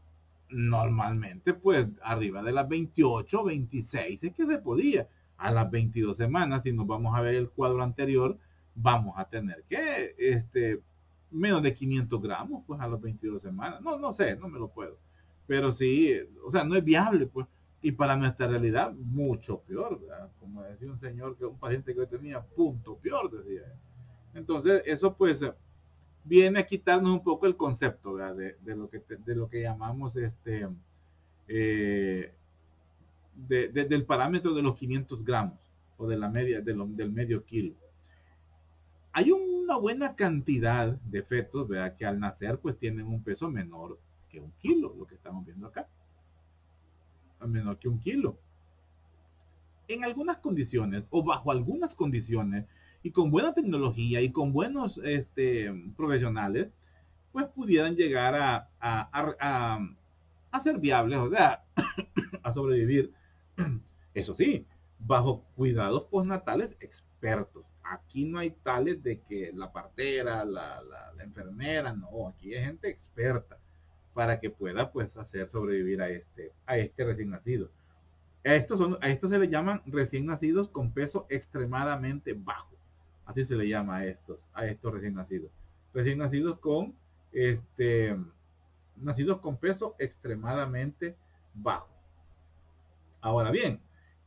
normalmente pues arriba de las 28, 26 es que se podía. A las 22 semanas, si nos vamos a ver el cuadro anterior, vamos a tener que menos de 500 gramos pues a las 22 semanas. No sé, no me lo puedo. Pero sí, o sea, no es viable pues. Y para nuestra realidad, mucho peor, ¿verdad? Como decía un señor, un paciente que yo tenía, punto peor, decía. Entonces, eso pues viene a quitarnos un poco el concepto, ¿verdad? De lo que llamamos del parámetro de los 500 gramos o de la media del medio kilo. Hay una buena cantidad de fetos, ¿verdad? Que al nacer pues tienen un peso menor que un kilo, lo que estamos viendo acá, menor que un kilo. En algunas condiciones o bajo algunas condiciones y con buena tecnología y con buenos profesionales, pues pudieran llegar a ser viables, o sea, a sobrevivir. Eso sí, bajo cuidados postnatales expertos. Aquí no hay tales de que la partera, la enfermera, no, aquí hay gente experta para que pueda pues hacer sobrevivir a este recién nacido. A estos se le llaman recién nacidos con peso extremadamente bajo. Así se le llama a estos recién nacidos. Recién nacidos con nacidos con peso extremadamente bajo. Ahora bien,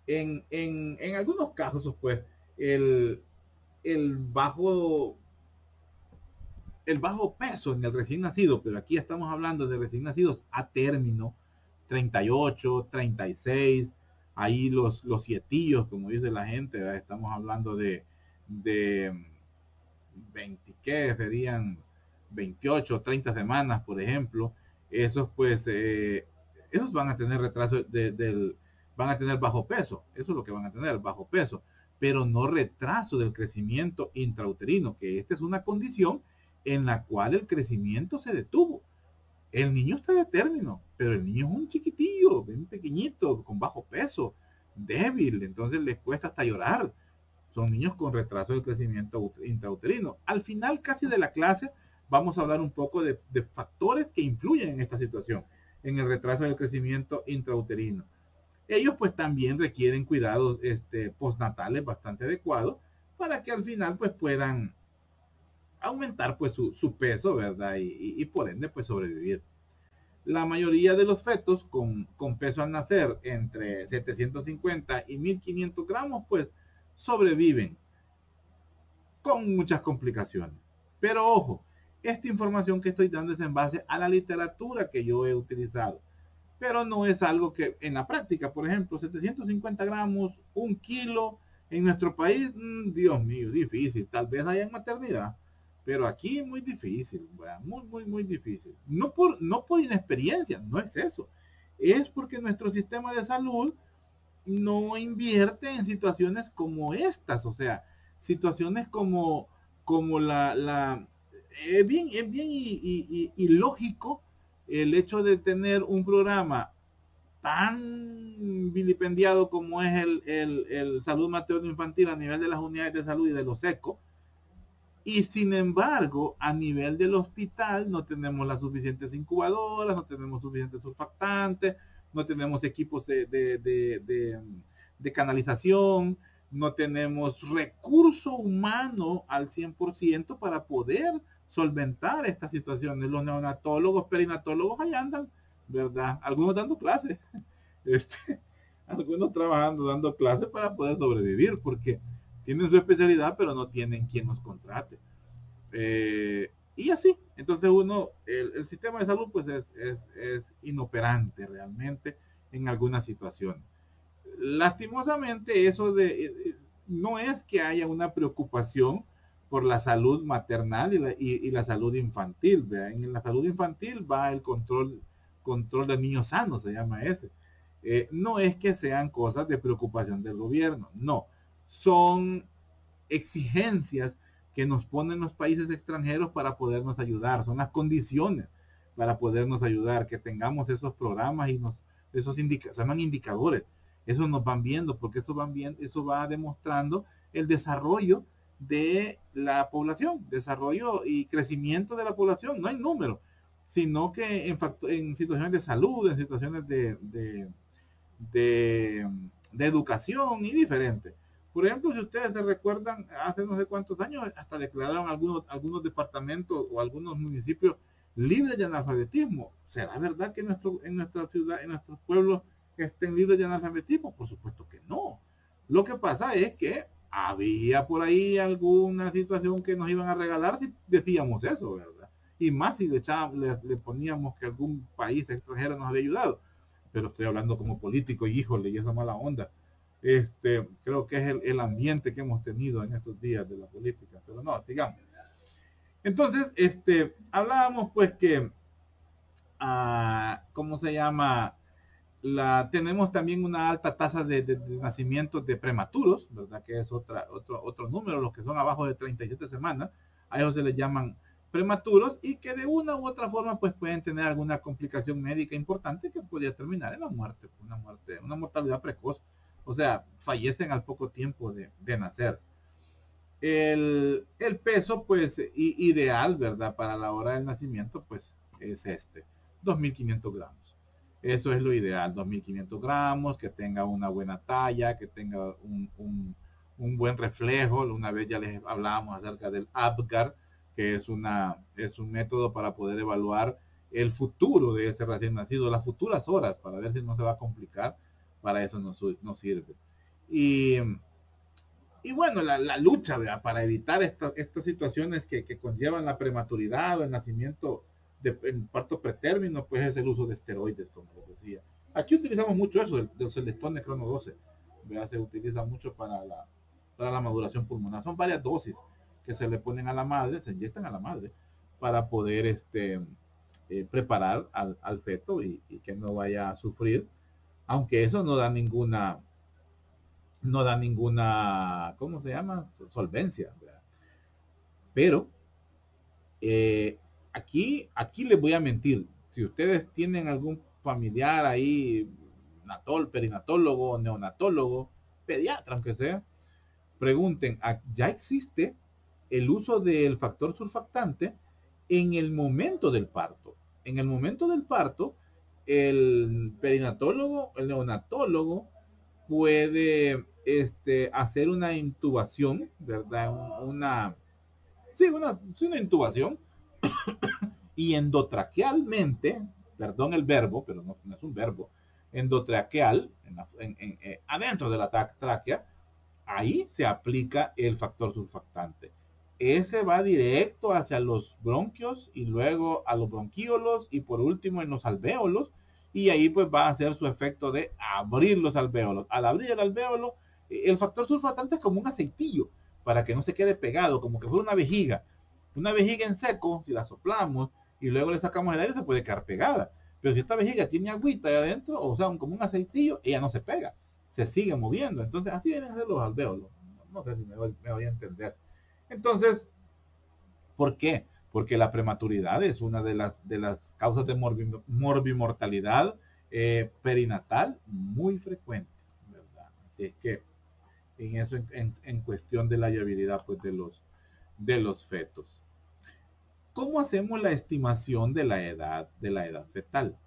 en algunos casos, pues, el, el bajo el bajo peso en el recién nacido, pero aquí estamos hablando de recién nacidos a término, 38, 36, ahí los sietillos, como dice la gente, ¿verdad? Estamos hablando de 20, ¿qué? Serían 28, 30 semanas, por ejemplo. Esos pues, esos van a tener retraso van a tener bajo peso, eso es lo que van a tener, bajo peso, pero no retraso del crecimiento intrauterino, que esta es una condición en la cual el crecimiento se detuvo. El niño está de término, pero el niño es un chiquitillo, bien pequeñito, con bajo peso, débil, entonces les cuesta hasta llorar. Son niños con retraso del crecimiento intrauterino. Al final casi de la clase vamos a hablar un poco de factores que influyen en esta situación, en el retraso del crecimiento intrauterino. Ellos pues también requieren cuidados postnatales bastante adecuados para que al final pues puedan aumentar pues su peso, ¿verdad? Y por ende pues sobrevivir. La mayoría de los fetos con peso al nacer entre 750 y 1500 gramos pues sobreviven con muchas complicaciones. Pero ojo, esta información que estoy dando es en base a la literatura que yo he utilizado. Pero no es algo que en la práctica, por ejemplo, 750 gramos, 1 kilo, en nuestro país, Dios mío, difícil. Tal vez haya en maternidad, pero aquí muy difícil, muy difícil. No por inexperiencia, no es eso. Es porque nuestro sistema de salud no invierte en situaciones como estas, o sea, situaciones como es bien ilógico el hecho de tener un programa tan vilipendiado como es el salud materno infantil a nivel de las unidades de salud y de los ECO, y sin embargo a nivel del hospital no tenemos las suficientes incubadoras, no tenemos suficientes surfactantes, no tenemos equipos de canalización, no tenemos recurso humano al 100% para poder solventar estas situaciones. Los neonatólogos, perinatólogos, ahí andan, ¿verdad? Algunos dando clases, algunos trabajando, dando clases para poder sobrevivir, porque tienen su especialidad, pero no tienen quien los contrate. Y así, entonces el sistema de salud pues es inoperante realmente en algunas situaciones. Lastimosamente eso no es que haya una preocupación por la salud maternal y la salud infantil. ¿Verdad? En la salud infantil va el control de niños sanos, se llama ese. No es que sean cosas de preocupación del gobierno, no. Son exigencias que nos ponen los países extranjeros para podernos ayudar. Son las condiciones para podernos ayudar, que tengamos esos programas y esos se llaman indicadores. Eso nos van viendo, porque eso va demostrando el desarrollo de la población, desarrollo y crecimiento de la población. No hay número, sino que en situaciones de salud, en situaciones de educación y diferentes. Por ejemplo, si ustedes se recuerdan, hace no sé cuántos años hasta declararon algunos departamentos o algunos municipios libres de analfabetismo. ¿Será verdad que en nuestra ciudad, en nuestros pueblos, estén libres de analfabetismo? Por supuesto que no. Lo que pasa es que había por ahí alguna situación que nos iban a regalar si decíamos eso, ¿verdad? Y más si le poníamos que algún país extranjero nos había ayudado. Pero estoy hablando como político y híjole, y esa mala onda. Creo que es el ambiente que hemos tenido en estos días de la política. Pero no, sigamos. Entonces, hablábamos pues que, ¿cómo se llama? Tenemos también una alta tasa de nacimientos de prematuros, ¿verdad? Que es otro número, los que son abajo de 37 semanas, a ellos se les llaman prematuros y que de una u otra forma pues pueden tener alguna complicación médica importante que podría terminar en la muerte, una mortalidad precoz. O sea, fallecen al poco tiempo de nacer. El peso pues ideal, ¿verdad? Para la hora del nacimiento pues es 2500 gramos. Eso es lo ideal, 2500 gramos, que tenga una buena talla, que tenga un buen reflejo. Una vez ya les hablábamos acerca del APGAR, que es un método para poder evaluar el futuro de ese recién nacido, las futuras horas, para ver si no se va a complicar. Para eso nos sirve. Y bueno, la lucha, ¿verdad?, para evitar estas situaciones que conllevan la prematuridad o el nacimiento en parto pretérmino, pues es el uso de esteroides, como les decía. Aquí utilizamos mucho eso, del Celestone Crono 12. ¿Verdad? Se utiliza mucho para la maduración pulmonar. Son varias dosis que se le ponen a la madre, se inyectan a la madre, para poder preparar al feto y que no vaya a sufrir, aunque eso no da ninguna, ¿cómo se llama? Solvencia, ¿verdad? Pero aquí les voy a mentir. Si ustedes tienen algún familiar ahí, perinatólogo, neonatólogo, pediatra, aunque sea, pregunten, ¿ya existe el uso del factor surfactante en el momento del parto? En el momento del parto, el perinatólogo, el neonatólogo puede hacer una intubación, ¿verdad? Una intubación, y endotraquealmente, perdón el verbo, pero no es un verbo, endotraqueal, adentro de la tráquea, ahí se aplica el factor surfactante. Ese va directo hacia los bronquios y luego a los bronquíolos y por último en los alvéolos, y ahí pues va a hacer su efecto de abrir los alvéolos. Al abrir el alvéolo, el factor surfactante es como un aceitillo para que no se quede pegado, como que fuera una vejiga. Una vejiga en seco, si la soplamos y luego le sacamos el aire, se puede quedar pegada. Pero si esta vejiga tiene agüita ahí adentro, o sea, como un aceitillo, ella no se pega, se sigue moviendo. Entonces así vienen a ser los alvéolos. No sé si me voy a entender. Entonces, ¿por qué? Porque la prematuridad es una de las causas de morbimortalidad perinatal muy frecuente, ¿verdad? Así es que en eso, en cuestión de la viabilidad pues, de los fetos. ¿Cómo hacemos la estimación de la edad fetal?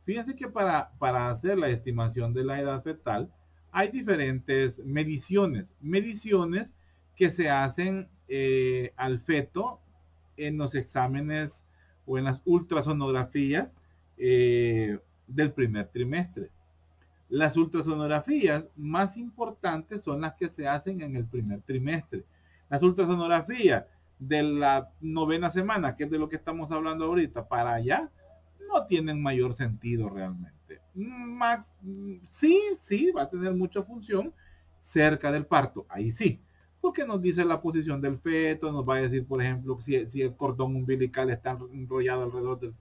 Fíjense que para hacer la estimación de la edad fetal hay diferentes mediciones que se hacen al feto en los exámenes o en las ultrasonografías del primer trimestre. Las ultrasonografías más importantes son las que se hacen en el primer trimestre. Las ultrasonografías de la 9ª semana, que es de lo que estamos hablando ahorita, para allá, no tienen mayor sentido realmente. Sí, va a tener mucha función cerca del parto, ahí sí, porque nos dice la posición del feto, nos va a decir, por ejemplo, si el cordón umbilical está enrollado alrededor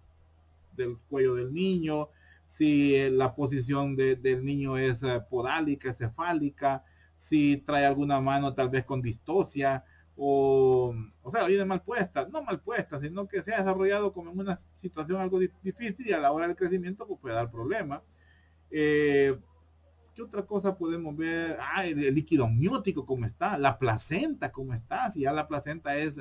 del cuello del niño, si la posición del niño es podálica, cefálica, si trae alguna mano tal vez con distocia, o sea, viene mal puesta, no mal puesta, sino que se ha desarrollado como en una situación algo difícil y a la hora del crecimiento pues puede dar problemas. ¿Qué otra cosa podemos ver? El líquido amniótico, ¿cómo está? La placenta, ¿cómo está? Si ya la placenta es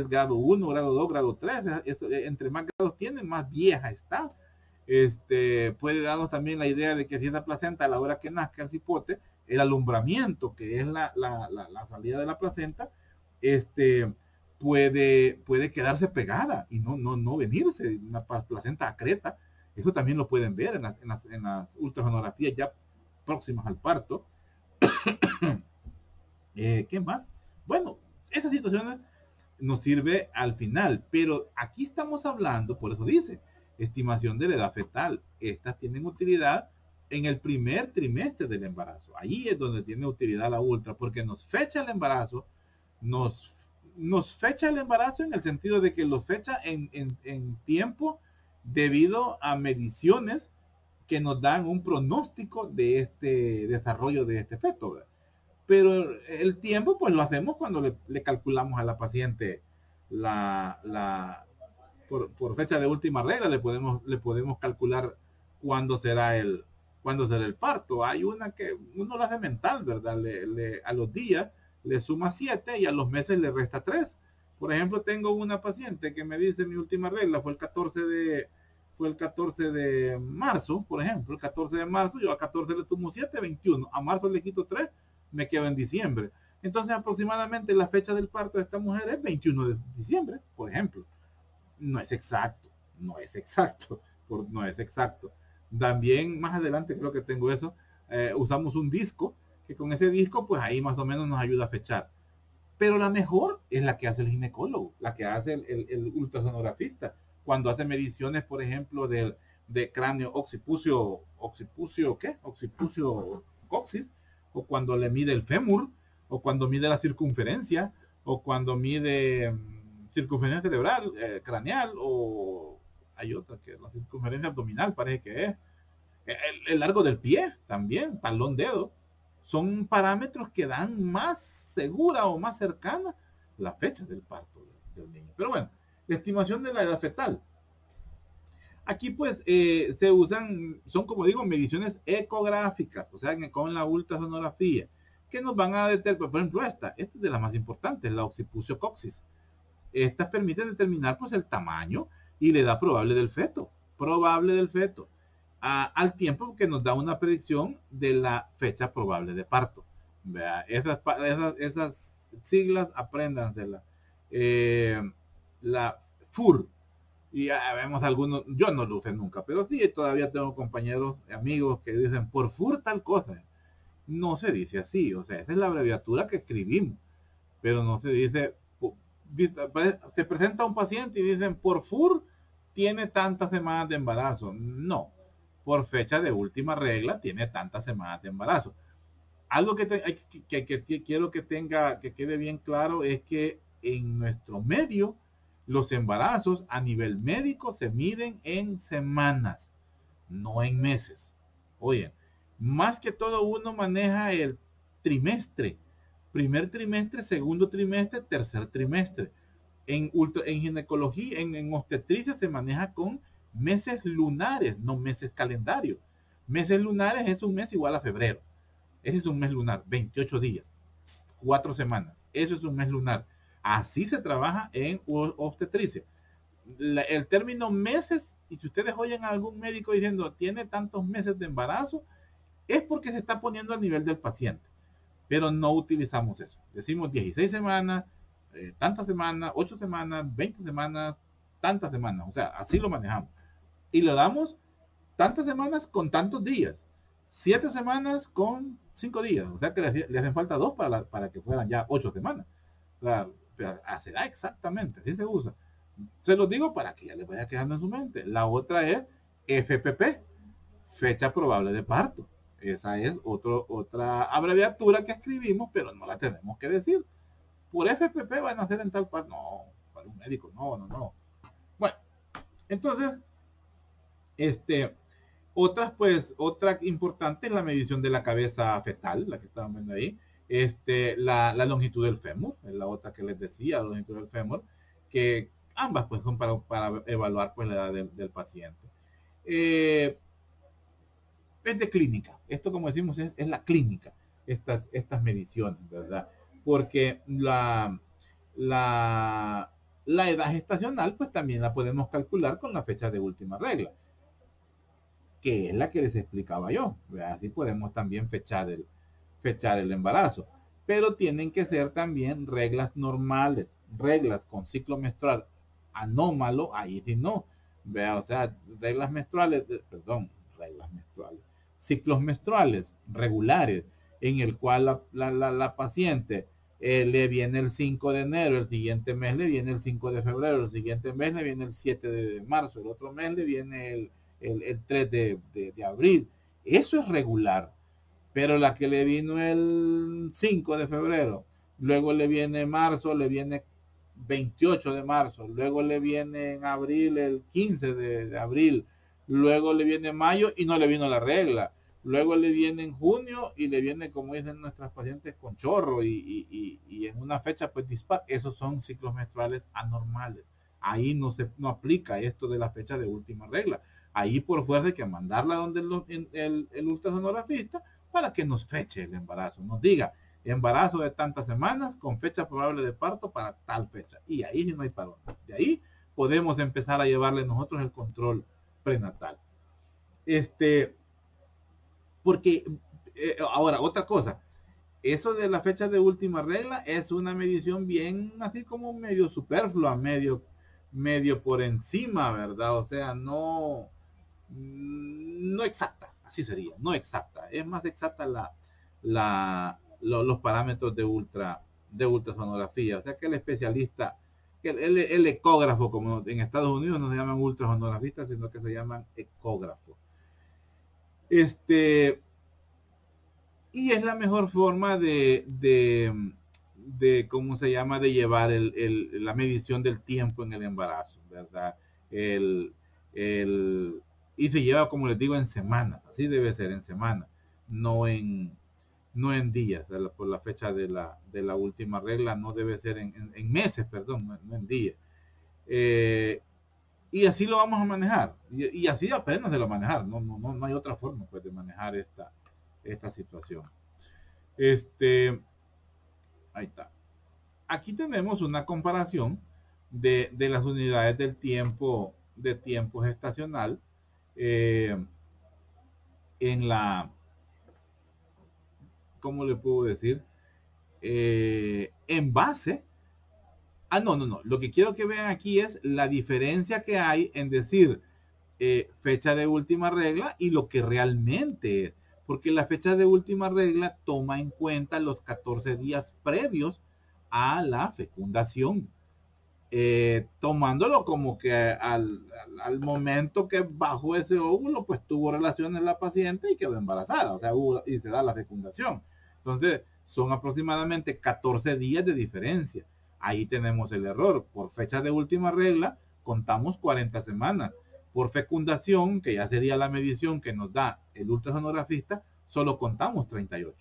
grado 1, grado 2, grado 3, entre más grados tiene, más vieja está. Puede darnos también la idea de que si es la placenta a la hora que nazca el cipote, el alumbramiento, que es la salida de la placenta, puede quedarse pegada y no venirse, una placenta acreta. Eso también lo pueden ver en las ultrasonografías ya próximas al parto. ¿Qué más? Bueno, esas situaciones nos sirve al final, pero aquí estamos hablando, por eso dice, estimación de la edad fetal. Estas tienen utilidad en el primer trimestre del embarazo. Ahí es donde tiene utilidad la ultra, porque nos fecha el embarazo, nos fecha el embarazo en el sentido de que lo fecha en tiempo debido a mediciones que nos dan un pronóstico de este desarrollo de este feto, ¿verdad? Pero el tiempo pues lo hacemos cuando le calculamos a la paciente por fecha de última regla, le podemos calcular cuándo será el parto. Hay una que uno la hace mental, ¿verdad? A los días le suma 7 y a los meses le resta 3. Por ejemplo, tengo una paciente que me dice mi última regla fue el 14 fue el 14 de marzo, por ejemplo, el 14 de marzo, yo a 14 le tomo 7, 21, a marzo le quito 3, me quedo en diciembre. Entonces aproximadamente la fecha del parto de esta mujer es 21 de diciembre, por ejemplo. No es exacto, no es exacto, no es exacto. También más adelante creo que tengo eso, usamos un disco, que con ese disco pues ahí más o menos nos ayuda a fechar. Pero la mejor es la que hace el ginecólogo, la que hace el ultrasonografista, cuando hace mediciones, por ejemplo, de cráneo occipucio, ¿qué? Occipucio coxis, o cuando le mide el fémur, o cuando mide la circunferencia, o cuando mide circunferencia cerebral, craneal, o hay otra que la circunferencia abdominal parece que es. El largo del pie también, talón, dedo. Son parámetros que dan más segura o más cercana la fecha del parto del niño. Pero bueno, la estimación de la edad fetal. Aquí pues se usan, son como digo, mediciones ecográficas, o sea, con la ultrasonografía, que nos van a determinar, por ejemplo, esta es de las más importantes, la occipucio coxis. Estas permiten determinar pues el tamaño y la edad probable del feto, al tiempo que nos da una predicción de la fecha probable de parto. Vea, esas siglas, apréndanselas. La FUR, y ya vemos algunos, yo no lo usé nunca, pero sí todavía tengo compañeros, amigos que dicen por FUR tal cosa. No se dice así, o sea, esa es la abreviatura que escribimos, pero no se dice, se presenta un paciente y dicen por FUR tiene tantas semanas de embarazo. No, por fecha de última regla tiene tantas semanas de embarazo. Algo que quiero que quede bien claro es que en nuestro medio los embarazos a nivel médico se miden en semanas, no en meses. Oye, más que todo uno maneja el trimestre, primer trimestre, segundo trimestre, tercer trimestre. En ginecología, en obstetricia se maneja con meses lunares, no meses calendarios. Meses lunares es un mes igual a febrero. Ese es un mes lunar, 28 días, 4 semanas. Eso es un mes lunar. Así se trabaja en obstetricia. El término meses, y si ustedes oyen a algún médico diciendo tiene tantos meses de embarazo, es porque se está poniendo al nivel del paciente. Pero no utilizamos eso. Decimos 16 semanas, tantas semanas, 8 semanas, 20 semanas, tantas semanas. O sea, así lo manejamos. Y le damos tantas semanas con tantos días. 7 semanas con 5 días. O sea que le hacen falta 2 para que fueran ya 8 semanas. O sea, será exactamente, así se usa. Se los digo para que ya les vaya quedando en su mente. La otra es FPP, fecha probable de parto. Esa es otra abreviatura que escribimos, pero no la tenemos que decir. Por FPP van a hacer en tal parto. No, para un médico, no. Bueno, entonces, otra importante es la medición de la cabeza fetal, la que estaban viendo ahí. La longitud del fémur, es la otra que les decía, la longitud del fémur, que ambas pues son para evaluar pues la edad del paciente. Es de clínica, esto como decimos es la clínica, estas mediciones, ¿verdad? Porque la edad gestacional pues también la podemos calcular con la fecha de última regla, que es la que les explicaba yo, ¿verdad? Así podemos también fechar el embarazo, pero tienen que ser también reglas normales, reglas con ciclo menstrual anómalo, ahí sí no, vea, o sea, ciclos menstruales regulares, en el cual la paciente le viene el 5 de enero, el siguiente mes le viene el 5 de febrero, el siguiente mes le viene el 7 de marzo, el otro mes le viene el 3 de abril. Eso es regular. Pero la que le vino el 5 de febrero, luego le viene marzo, le viene 28 de marzo, luego le viene en abril el 15 de abril, luego le viene mayo y no le vino la regla, luego le viene en junio y le viene, como dicen nuestras pacientes, con chorro y en una fecha pues dispar. Esos son ciclos menstruales anormales. Ahí no aplica esto de la fecha de última regla. Ahí por fuerza hay que mandarla donde el ultrasonografista para que nos feche el embarazo, nos diga embarazo de tantas semanas con fecha probable de parto para tal fecha, y ahí no hay parón. De ahí podemos empezar a llevarle nosotros el control prenatal. Porque, ahora, otra cosa, eso de la fecha de última regla es una medición bien así como medio superflua, medio por encima, ¿verdad? O sea, no exacta, así sería, no exacta. Es más exacta los parámetros de ultrasonografía. O sea que el especialista, que el ecógrafo, como en Estados Unidos no se llaman ultrasonografistas, sino que se llaman ecógrafos. Y es la mejor forma de ¿cómo se llama? De llevar la medición del tiempo en el embarazo, ¿verdad? Y se lleva, como les digo, en semanas. Así debe ser, en semanas, no en días. Por la fecha de la última regla no debe ser en meses, perdón, no en días. Y así lo vamos a manejar. Y así apenas de lo manejar. No hay otra forma, pues, de manejar esta situación. Ahí está. Aquí tenemos una comparación de las unidades de tiempo gestacional en ¿cómo le puedo decir? En base. No. Lo que quiero que vean aquí es la diferencia que hay en decir fecha de última regla y lo que realmente es. Porque la fecha de última regla toma en cuenta los 14 días previos a la fecundación. Tomándolo como que al momento que bajó ese óvulo, pues tuvo relaciones la paciente y quedó embarazada, o sea, y se da la fecundación. Entonces, son aproximadamente 14 días de diferencia. Ahí tenemos el error. Por fecha de última regla, contamos 40 semanas. Por fecundación, que ya sería la medición que nos da el ultrasonografista, solo contamos 38,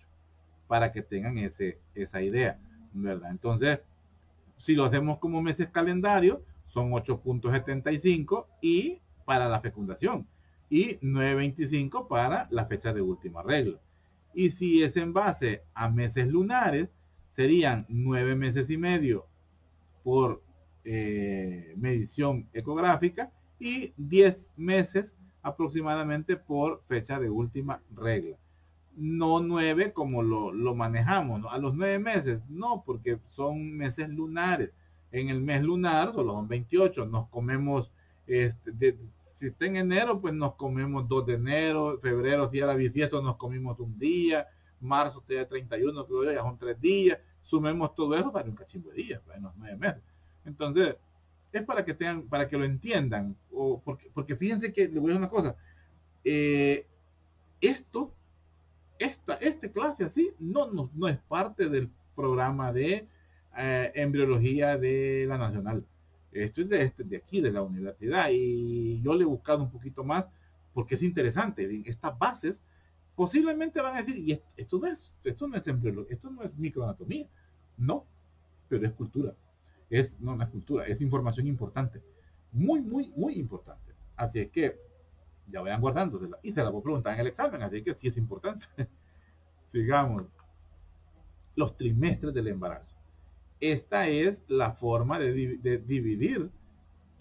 para que tengan esa idea, ¿verdad? Entonces, si lo hacemos como meses calendario, son 8.75 y para la fecundación y 9.25 para la fecha de última regla. Y si es en base a meses lunares, serían 9 meses y medio por medición ecográfica y 10 meses aproximadamente por fecha de última regla. No 9 como lo manejamos, ¿no? A los 9 meses, no, porque son meses lunares. En el mes lunar solo son 28. Nos comemos, si está en enero, pues nos comemos 2 de enero, febrero, día de la bisiesto, nos comimos un día, marzo, día 31, creo yo, ya son 3 días. Sumemos todo eso para un cachimbo de días, en los 9 meses. Entonces, es para que lo entiendan, porque fíjense que, le voy a decir una cosa, esta clase así no es parte del programa de embriología de la Nacional. Esto es de aquí, de la universidad, y yo le he buscado un poquito más porque es interesante. Estas bases posiblemente van a decir, y esto no es embriología, esto no es microanatomía. No, pero es cultura. No es cultura, es información importante. Muy, muy, muy importante. Así es que ya vayan guardándosela. Y se la voy a preguntar en el examen, así que sí es importante. Sigamos. Los trimestres del embarazo. Esta es la forma de dividir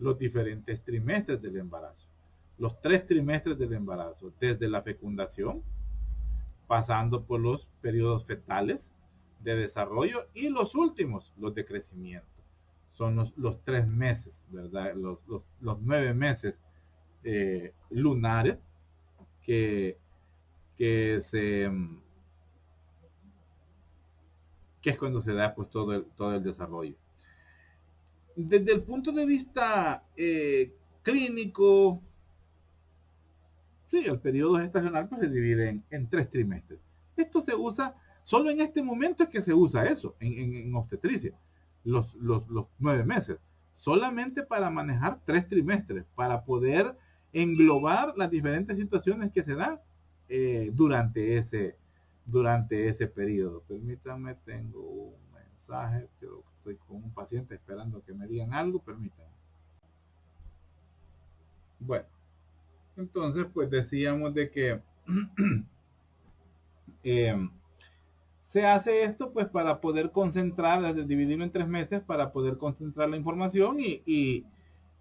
los diferentes trimestres del embarazo. Los 3 trimestres del embarazo, desde la fecundación, pasando por los periodos fetales de desarrollo y los últimos, los de crecimiento. Son los 3 meses, ¿verdad? Los 9 meses lunares que es cuando se da pues todo el desarrollo. Desde el punto de vista clínico, sí, el periodo gestacional pues se divide en 3 trimestres. Esto se usa, solo en este momento es que se usa eso, en obstetricia, los 9 meses, solamente para manejar 3 trimestres, para poder englobar las diferentes situaciones que se dan durante ese periodo. Permítanme, tengo un mensaje, pero estoy con un paciente esperando que me digan algo, permítanme. Bueno, entonces pues decíamos de que se hace esto pues para poder concentrar, dividirlo en 3 meses, para poder concentrar la información y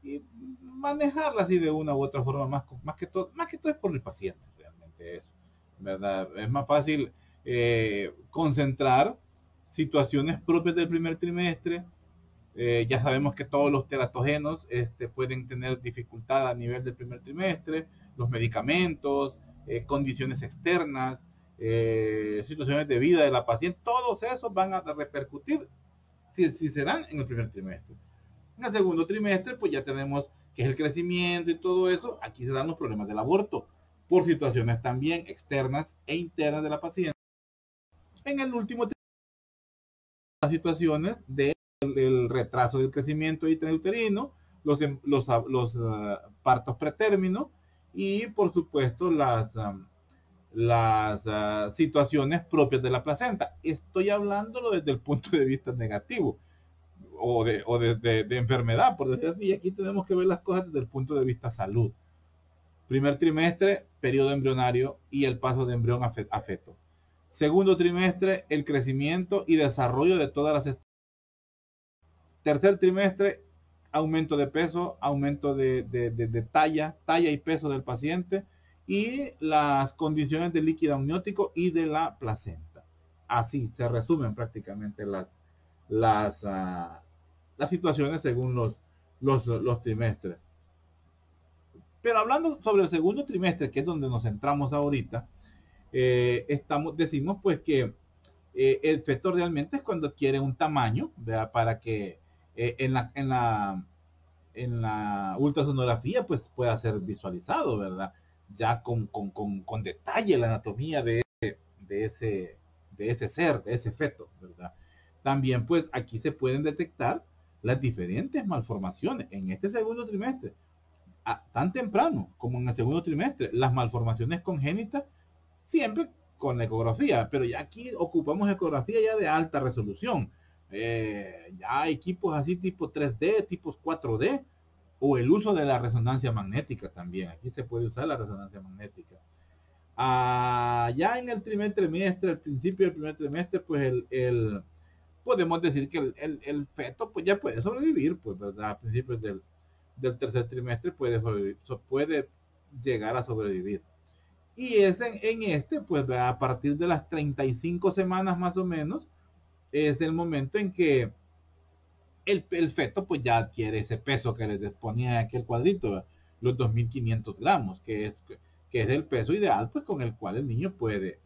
y manejarla así de una u otra forma, más que todo es por el paciente, realmente eso, ¿verdad? Es más fácil concentrar situaciones propias del primer trimestre. Ya sabemos que todos los teratogenos pueden tener dificultad a nivel del primer trimestre, los medicamentos, condiciones externas, situaciones de vida de la paciente, todos esos van a repercutir si se dan en el primer trimestre. En el segundo trimestre, pues ya tenemos que es el crecimiento y todo eso. Aquí se dan los problemas del aborto por situaciones también externas e internas de la paciente. En el último trimestre, las situaciones del retraso del crecimiento intrauterino, los partos pretérminos y por supuesto las situaciones propias de la placenta. Estoy hablándolo desde el punto de vista negativo o de enfermedad, por decir así. Y aquí tenemos que ver las cosas desde el punto de vista salud. Primer trimestre, periodo embrionario y el paso de embrión a feto. Segundo trimestre, el crecimiento y desarrollo de todas las. Tercer trimestre, aumento de peso, aumento de talla y peso del paciente y las condiciones del líquido amniótico y de la placenta. Así se resumen prácticamente las situaciones según los trimestres. Pero hablando sobre el segundo trimestre, que es donde nos centramos ahorita, decimos pues que el feto realmente es cuando adquiere un tamaño, ¿verdad? Para que en la ultrasonografía pues pueda ser visualizado, ¿verdad? Ya con detalle la anatomía de ese ser, de ese feto, ¿verdad? También pues aquí se pueden detectar las diferentes malformaciones en este segundo trimestre, tan temprano como en el segundo trimestre. Las malformaciones congénitas siempre con la ecografía, pero ya aquí ocupamos ecografía ya de alta resolución. Ya hay equipos así tipo 3D, tipos 4D, o el uso de la resonancia magnética también. Aquí se puede usar la resonancia magnética. Ya en el primer trimestre, al principio del primer trimestre, pues podemos decir que el feto pues ya puede sobrevivir, pues, ¿verdad? A principios del tercer trimestre puede llegar a sobrevivir. Y es en pues a partir de las 35 semanas más o menos, es el momento en que el feto pues ya adquiere ese peso que les ponía en aquel cuadrito, ¿verdad? Los 2.500 gramos, que es el peso ideal pues con el cual el niño puede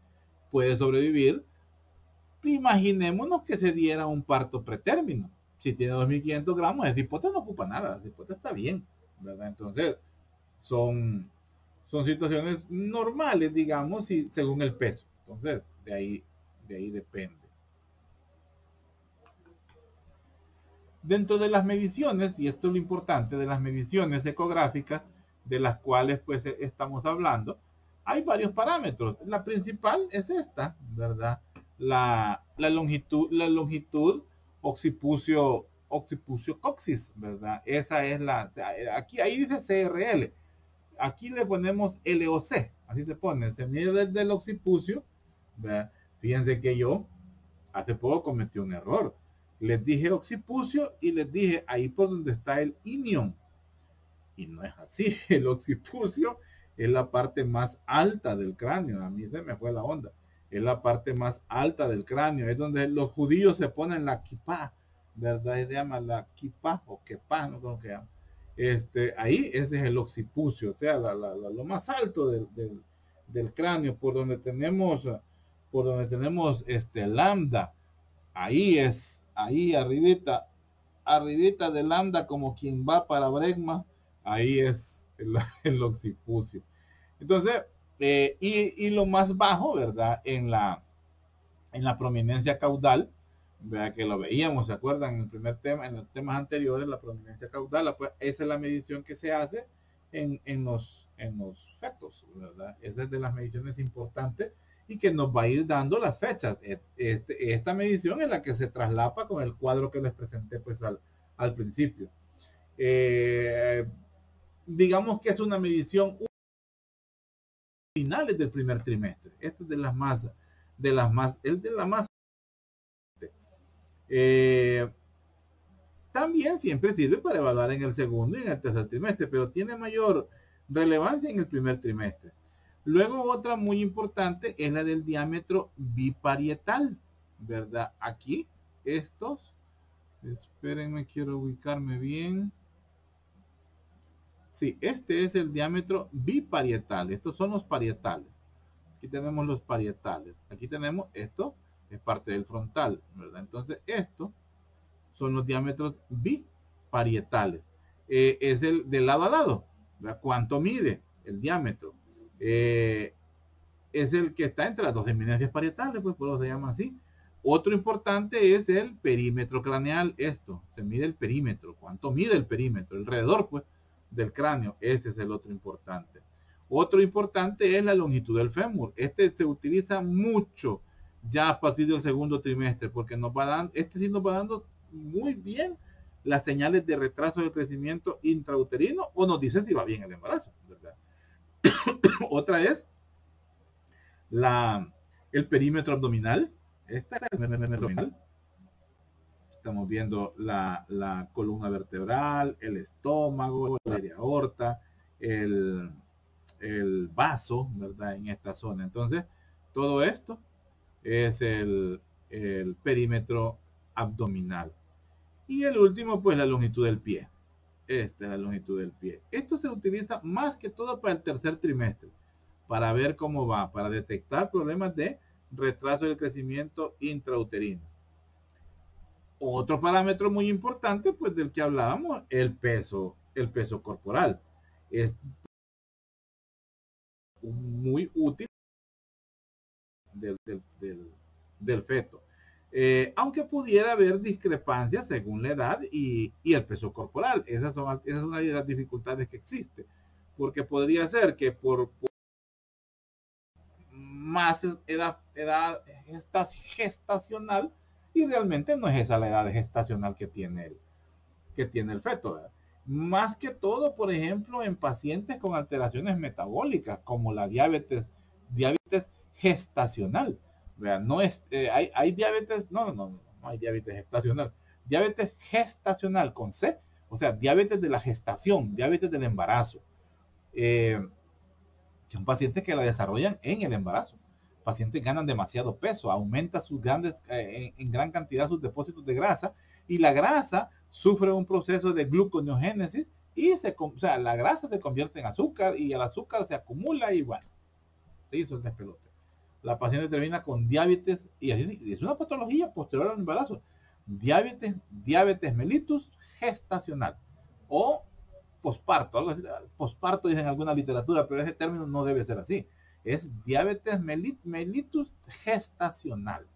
sobrevivir. Imaginémonos que se diera un parto pretérmino. Si tiene 2.500 gramos, el cipote no ocupa nada, el cipote está bien, ¿verdad? Entonces, son situaciones normales, digamos, y según el peso. Entonces, de ahí depende. Dentro de las mediciones, y esto es lo importante, de las mediciones ecográficas de las cuales pues estamos hablando, hay varios parámetros. La principal es esta, ¿verdad? La longitud occipucio coxis, ¿verdad? Esa es ahí dice CRL. Aquí le ponemos LOC, así se pone, se mide desde el occipucio, ¿verdad? Fíjense que yo hace poco cometí un error. Les dije occipucio y les dije ahí por donde está el ilion. Y no es así. El occipucio es la parte más alta del cráneo. A mí se me fue la onda. Es la parte más alta del cráneo. Es donde los judíos se ponen la kipá, ¿verdad? Se llama la kipá o kepá, no creo que llama. Ahí ese es el occipucio, o sea, lo más alto del cráneo, por donde tenemos lambda. Ahí arribita de lambda, como quien va para bregma, ahí es el occipucio. Entonces, y lo más bajo, ¿verdad? En la prominencia caudal, ¿verdad? Que lo veíamos, ¿se acuerdan? En el primer tema, en los temas anteriores, la prominencia caudal, pues esa es la medición que se hace en los fetos, ¿verdad? Esa es de las mediciones importantes y que nos va a ir dando las fechas. Esta medición es la que se traslapa con el cuadro que les presenté pues al principio. Digamos que es una medición finales del primer trimestre. Esta es de la más También siempre sirve para evaluar en el segundo y en el tercer trimestre, pero tiene mayor relevancia en el primer trimestre. Luego otra muy importante es la del diámetro biparietal, ¿verdad? Aquí estos, espérenme, quiero ubicarme bien. Sí, este es el diámetro biparietal. Estos son los parietales. Aquí tenemos los parietales. Aquí tenemos esto, es parte del frontal, ¿verdad? Entonces, esto son los diámetros biparietales. Es el de lado a lado, ¿verdad? ¿Cuánto mide el diámetro? Es el que está entre las dos eminencias parietales, pues por eso se llama así. Otro importante es el perímetro craneal. Esto, se mide el perímetro. ¿Cuánto mide el perímetro? Alrededor, pues, del cráneo. Ese es el otro importante. Otro importante es la longitud del fémur. Este se utiliza mucho ya a partir del segundo trimestre, porque nos va dando, este sí nos va dando muy bien las señales de retraso del crecimiento intrauterino, o nos dice si va bien el embarazo, ¿verdad? Otra es el perímetro abdominal. Esta es el perímetro abdominal. Estamos viendo la columna vertebral, el estómago, la aorta, el vaso, ¿verdad? En esta zona. Entonces, todo esto es el perímetro abdominal. Y el último, pues la longitud del pie. Esta es la longitud del pie. Esto se utiliza más que todo para el tercer trimestre, para ver cómo va, para detectar problemas de retraso del crecimiento intrauterino. Otro parámetro muy importante, pues del que hablábamos, el peso corporal. Es muy útil del feto. Aunque pudiera haber discrepancias según la edad y el peso corporal. Esa es una de las dificultades que existe. Porque podría ser que por más edad gestacional, y realmente no es esa la edad gestacional que tiene el feto, ¿verdad? Más que todo, por ejemplo, en pacientes con alteraciones metabólicas, como la diabetes gestacional. ¿Verdad? No es, hay diabetes, no hay diabetes gestacional. Diabetes gestacional con C, o sea, diabetes de la gestación, diabetes del embarazo. Son pacientes que la desarrollan en el embarazo. Pacientes ganan demasiado peso, aumenta sus en gran cantidad sus depósitos de grasa, y la grasa sufre un proceso de gluconeogénesis y la grasa se convierte en azúcar y el azúcar se acumula y bueno, se hizo el despelote. La paciente termina con diabetes y es una patología posterior al embarazo. Diabetes mellitus gestacional o posparto, algo así, posparto dicen en alguna literatura, pero ese término no debe ser así. Es diabetes mellitus gestacional.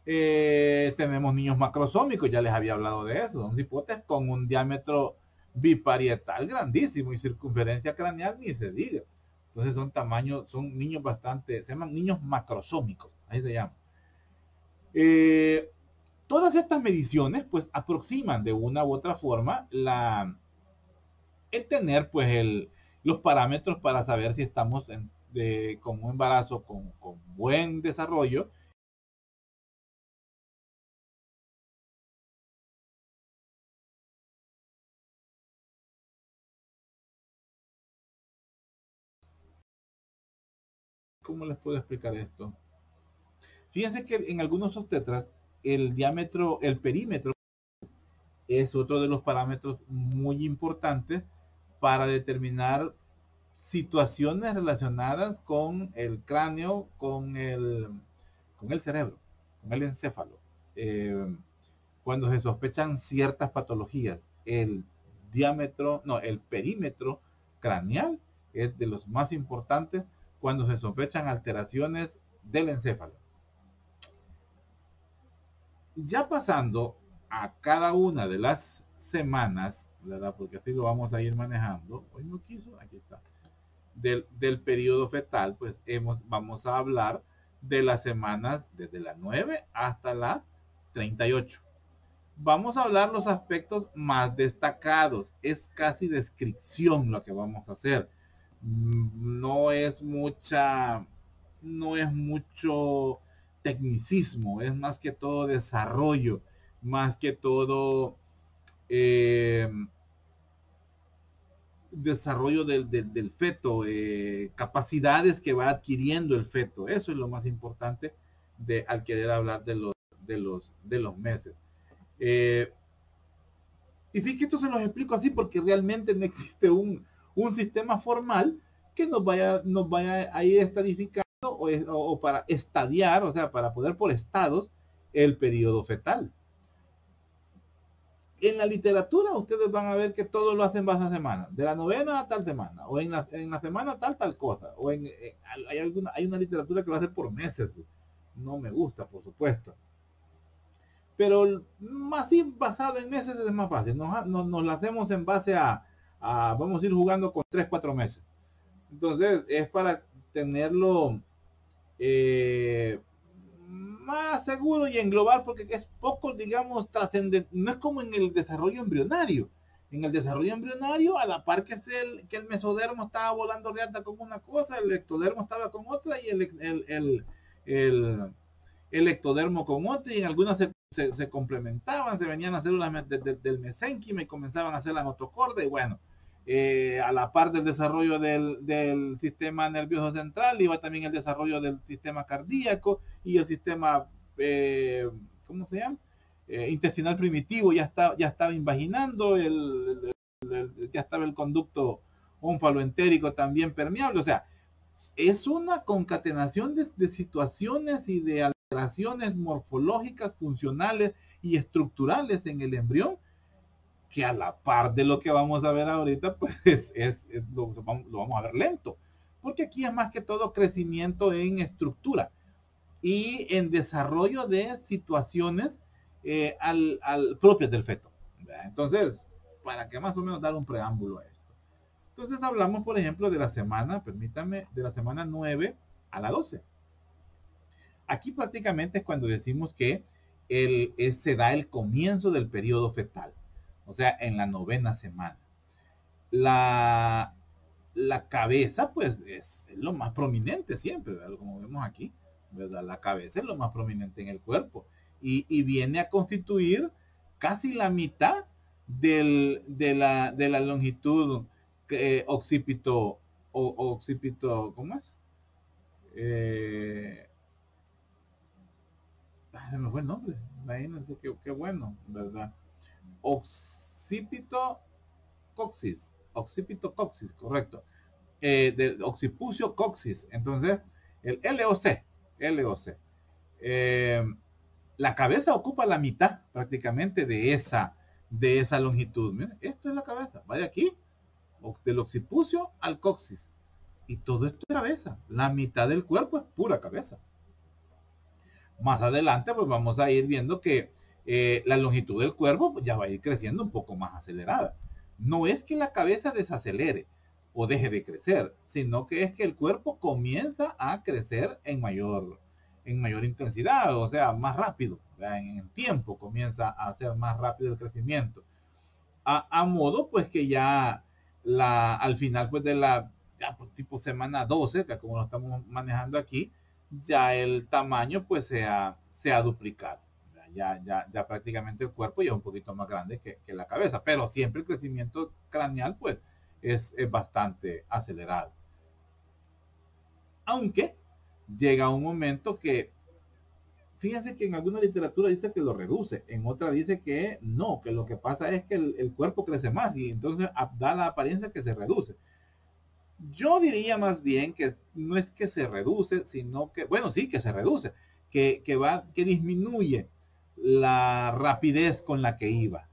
Tenemos niños macrosómicos, ya les había hablado de eso, son cipotes con un diámetro biparietal grandísimo y circunferencia craneal ni se diga. Entonces son niños bastante, se llaman niños macrosómicos, ahí se llama. Todas estas mediciones pues aproximan de una u otra forma el tener pues los parámetros para saber si estamos con un embarazo con buen desarrollo. ¿Cómo les puedo explicar esto? Fíjense que en algunos obstetras el diámetro, el perímetro es otro de los parámetros muy importantes para determinar situaciones relacionadas con el cráneo, con el cerebro, con el encéfalo. Cuando se sospechan ciertas patologías, el perímetro craneal es de los más importantes cuando se sospechan alteraciones del encéfalo. Ya pasando a cada una de las semanas, ¿verdad? Porque así lo vamos a ir manejando. Hoy no quiso, aquí está. Del periodo fetal, pues vamos a hablar de las semanas desde la 9 hasta la 38. Vamos a hablar los aspectos más destacados. Es casi descripción lo que vamos a hacer. No es mucho tecnicismo, es más que todo desarrollo, más que todo eh, desarrollo del feto, capacidades que va adquiriendo el feto. Eso es lo más importante al querer hablar de los meses. Y fíjate que esto se los explico así porque realmente no existe un sistema formal que nos vaya a ir estadificando o para estadiar, o sea, para poder por estados el periodo fetal. En la literatura ustedes van a ver que todo lo hacen base a semana, de la novena a tal semana, o en la semana tal cosa, o hay una literatura que lo hace por meses. No me gusta, por supuesto. Pero más basado en meses es más fácil. Nos la hacemos en base vamos a ir jugando con 3, 4 meses. Entonces es para tenerlo eh, más seguro y englobar, porque es poco, digamos, trascendente. No es como en el desarrollo embrionario. En el desarrollo embrionario, a la par que el mesodermo estaba volando reata con una cosa, el ectodermo estaba con otra y el ectodermo con otra, y en algunas se complementaban, se venían las células del mesénquima y comenzaban a hacer la notocorda, y bueno, a la par del desarrollo del sistema nervioso central iba también el desarrollo del sistema cardíaco y el sistema, ¿cómo se llama? Intestinal primitivo ya estaba invaginando, ya estaba el conducto ónfaloentérico también permeable. O sea, es una concatenación de situaciones y de alteraciones morfológicas, funcionales y estructurales en el embrión, que a la par de lo que vamos a ver ahorita, pues lo vamos a ver lento, porque aquí es más que todo crecimiento en estructura y en desarrollo de situaciones propias del feto, ¿verdad? Entonces, para que más o menos dar un preámbulo a esto. Entonces hablamos, por ejemplo, de la semana, permítame, de la semana 9 a la 12. Aquí prácticamente es cuando decimos que se da el comienzo del periodo fetal, o sea, en la 9ª semana. La cabeza, pues, es lo más prominente siempre, ¿verdad? Como vemos aquí, ¿verdad? La cabeza es lo más prominente en el cuerpo y viene a constituir casi la mitad de la longitud occipito, occipito, ¿cómo es? Eh, Se me fue el nombre, imagínense qué bueno, ¿verdad? Occipito coxis, correcto. Del occipucio coxis. Entonces, el LOC. Eh, la cabeza ocupa la mitad prácticamente de esa longitud. Miren, esto es la cabeza. Vaya aquí, del occipucio al coxis. Y todo esto es cabeza. La mitad del cuerpo es pura cabeza. Más adelante, pues vamos a ir viendo que la longitud del cuerpo ya va a ir creciendo un poco más acelerada. No es que la cabeza desacelere o deje de crecer, sino que es que el cuerpo comienza a crecer en mayor intensidad, o sea, más rápido, ¿verdad? En el tiempo comienza a ser más rápido el crecimiento. A modo, pues que ya al final, pues ya por tipo semana 12, que como lo estamos manejando aquí, ya el tamaño pues se ha duplicado. Ya prácticamente el cuerpo ya es un poquito más grande que la cabeza, pero siempre el crecimiento craneal pues es bastante acelerado. Aunque llega un momento que, fíjense que en alguna literatura dice que lo reduce, en otra dice que no, que lo que pasa es que el cuerpo crece más y entonces da la apariencia que se reduce. Yo diría más bien que no es que se reduce, sino que, bueno, sí que se reduce, que disminuye la rapidez con la que iba.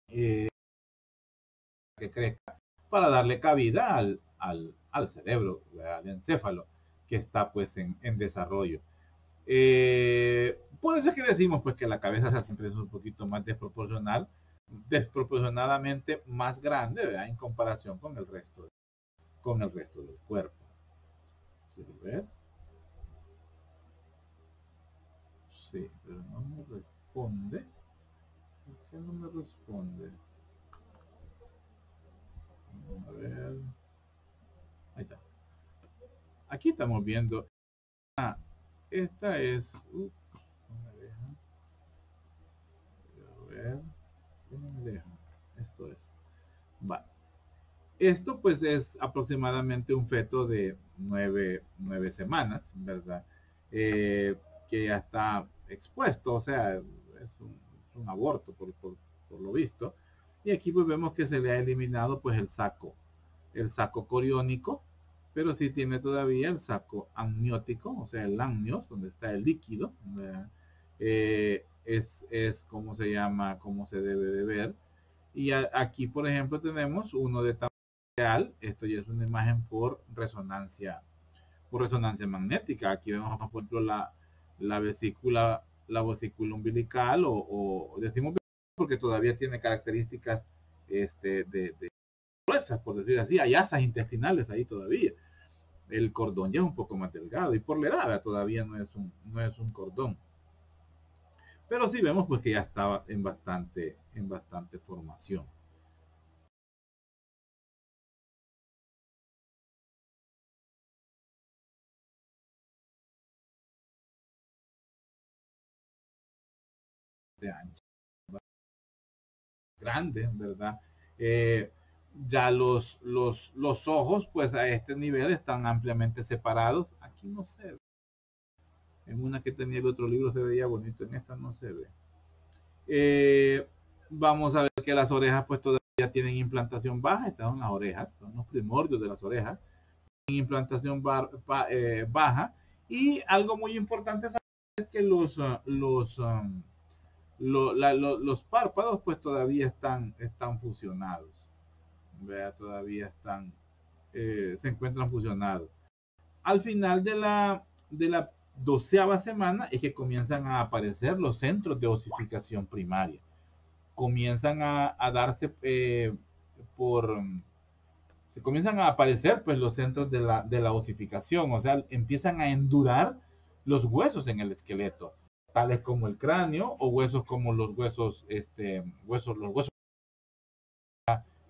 Eh, que crezca para darle cabida al cerebro, al encéfalo, que está pues en desarrollo. Por eso es que decimos pues que la cabeza siempre es un poquito más desproporcionadamente más grande, ¿verdad? En comparación con el resto del cuerpo. ¿Quiero ver? Sí, pero no me responde. ¿Qué no me responde? A ver. Ahí está. Aquí estamos viendo. Ah, esta es. No me deja. A ver. ¿Qué no me deja? Esto es. Va. Esto pues es aproximadamente un feto de 9 semanas, ¿verdad? Que ya está expuesto, o sea, es un aborto por lo visto. Y aquí pues vemos que se le ha eliminado pues el saco coriónico, pero sí tiene todavía el saco amniótico, o sea, el amnios, donde está el líquido, es como se llama, como se debe de ver. Y aquí, por ejemplo, tenemos uno de tamaño real. Esto ya es una imagen por resonancia magnética. Aquí vemos, por ejemplo, la vesícula umbilical, o decimos porque todavía tiene características de gruesas, por decir así. Hay asas intestinales ahí todavía. El cordón ya es un poco más delgado y por la edad todavía no es un cordón. Pero sí vemos pues que ya estaba en bastante formación. De ancho, grande, ¿verdad? Ya los ojos, pues a este nivel están ampliamente separados. Aquí no se ve. En una que tenía el otro libro se veía bonito, en esta no se ve. Vamos a ver que las orejas pues todavía tienen implantación baja. Estas son las orejas, son los primordios de las orejas. Tienen implantación baja. Y algo muy importante es que los párpados pues todavía están fusionados. Vea, todavía se encuentran fusionados. Al final de la 12ª semana es que comienzan a aparecer los centros de osificación primaria. Comienzan a darse se comienzan a aparecer pues los centros de la osificación, o sea, empiezan a endurar los huesos en el esqueleto, tales como el cráneo, o huesos como los huesos, los huesos,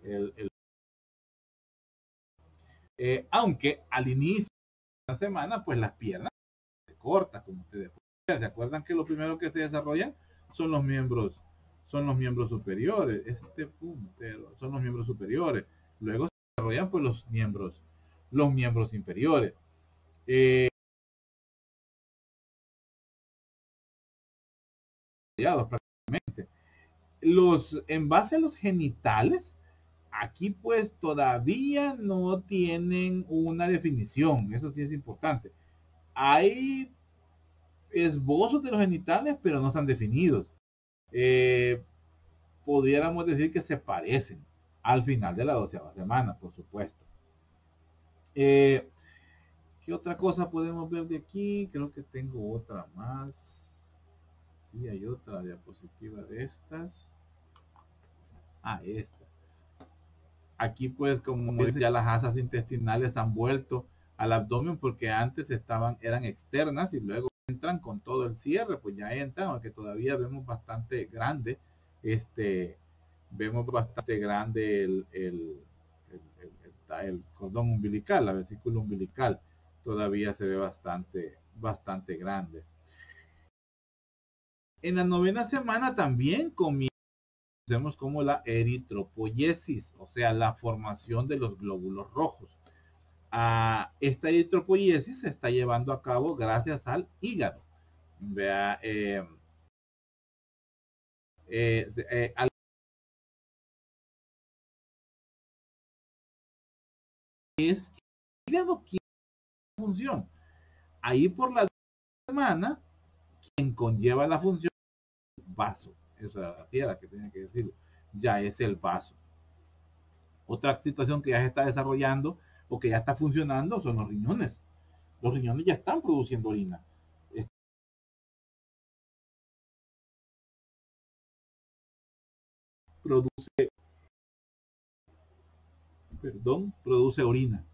el, aunque al inicio de la semana, pues las piernas se cortan, como ustedes pueden ver. ¿Se acuerdan que lo primero que se desarrollan son los miembros superiores? Este puntero son los miembros superiores. Luego se desarrollan pues los miembros inferiores. Prácticamente. En base a los genitales, aquí pues todavía no tienen una definición. Eso sí es importante. Hay esbozos de los genitales, pero no están definidos. Pudiéramos decir que se parecen al final de la 12ª semana, por supuesto. ¿Qué otra cosa podemos ver de aquí? Creo que tengo otra más. Sí, hay otra diapositiva de estas. Esta. Aquí pues, como dice, ya las asas intestinales han vuelto al abdomen, porque antes eran externas y luego entran con todo el cierre, pues ya entran, aunque todavía vemos bastante grande el cordón umbilical, la vesícula umbilical todavía se ve bastante grande. En la 9ª semana también conocemos como la eritropoiesis, o sea, la formación de los glóbulos rojos. Esta eritropoiesis se está llevando a cabo gracias al hígado. Vea, al es el hígado quien función. Ahí por la semana, quien conlleva la función vaso. Esa es la que tenía que decirlo. Ya es el vaso. Otra situación que ya se está desarrollando o que ya está funcionando son los riñones. Los riñones ya están produciendo orina. Produce orina.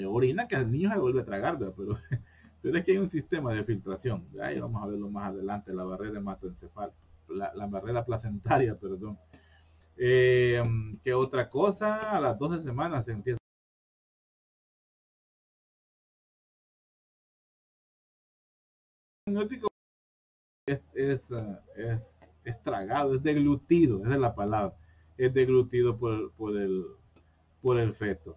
Orina que al niño se vuelve a tragar, pero es que hay un sistema de filtración. Ahí vamos a verlo más adelante, la barrera hematoencefálica. la barrera placentaria, perdón. ¿Qué otra cosa? A las 12 semanas se empieza. Es tragado, es deglutido, esa es la palabra, es deglutido por el feto.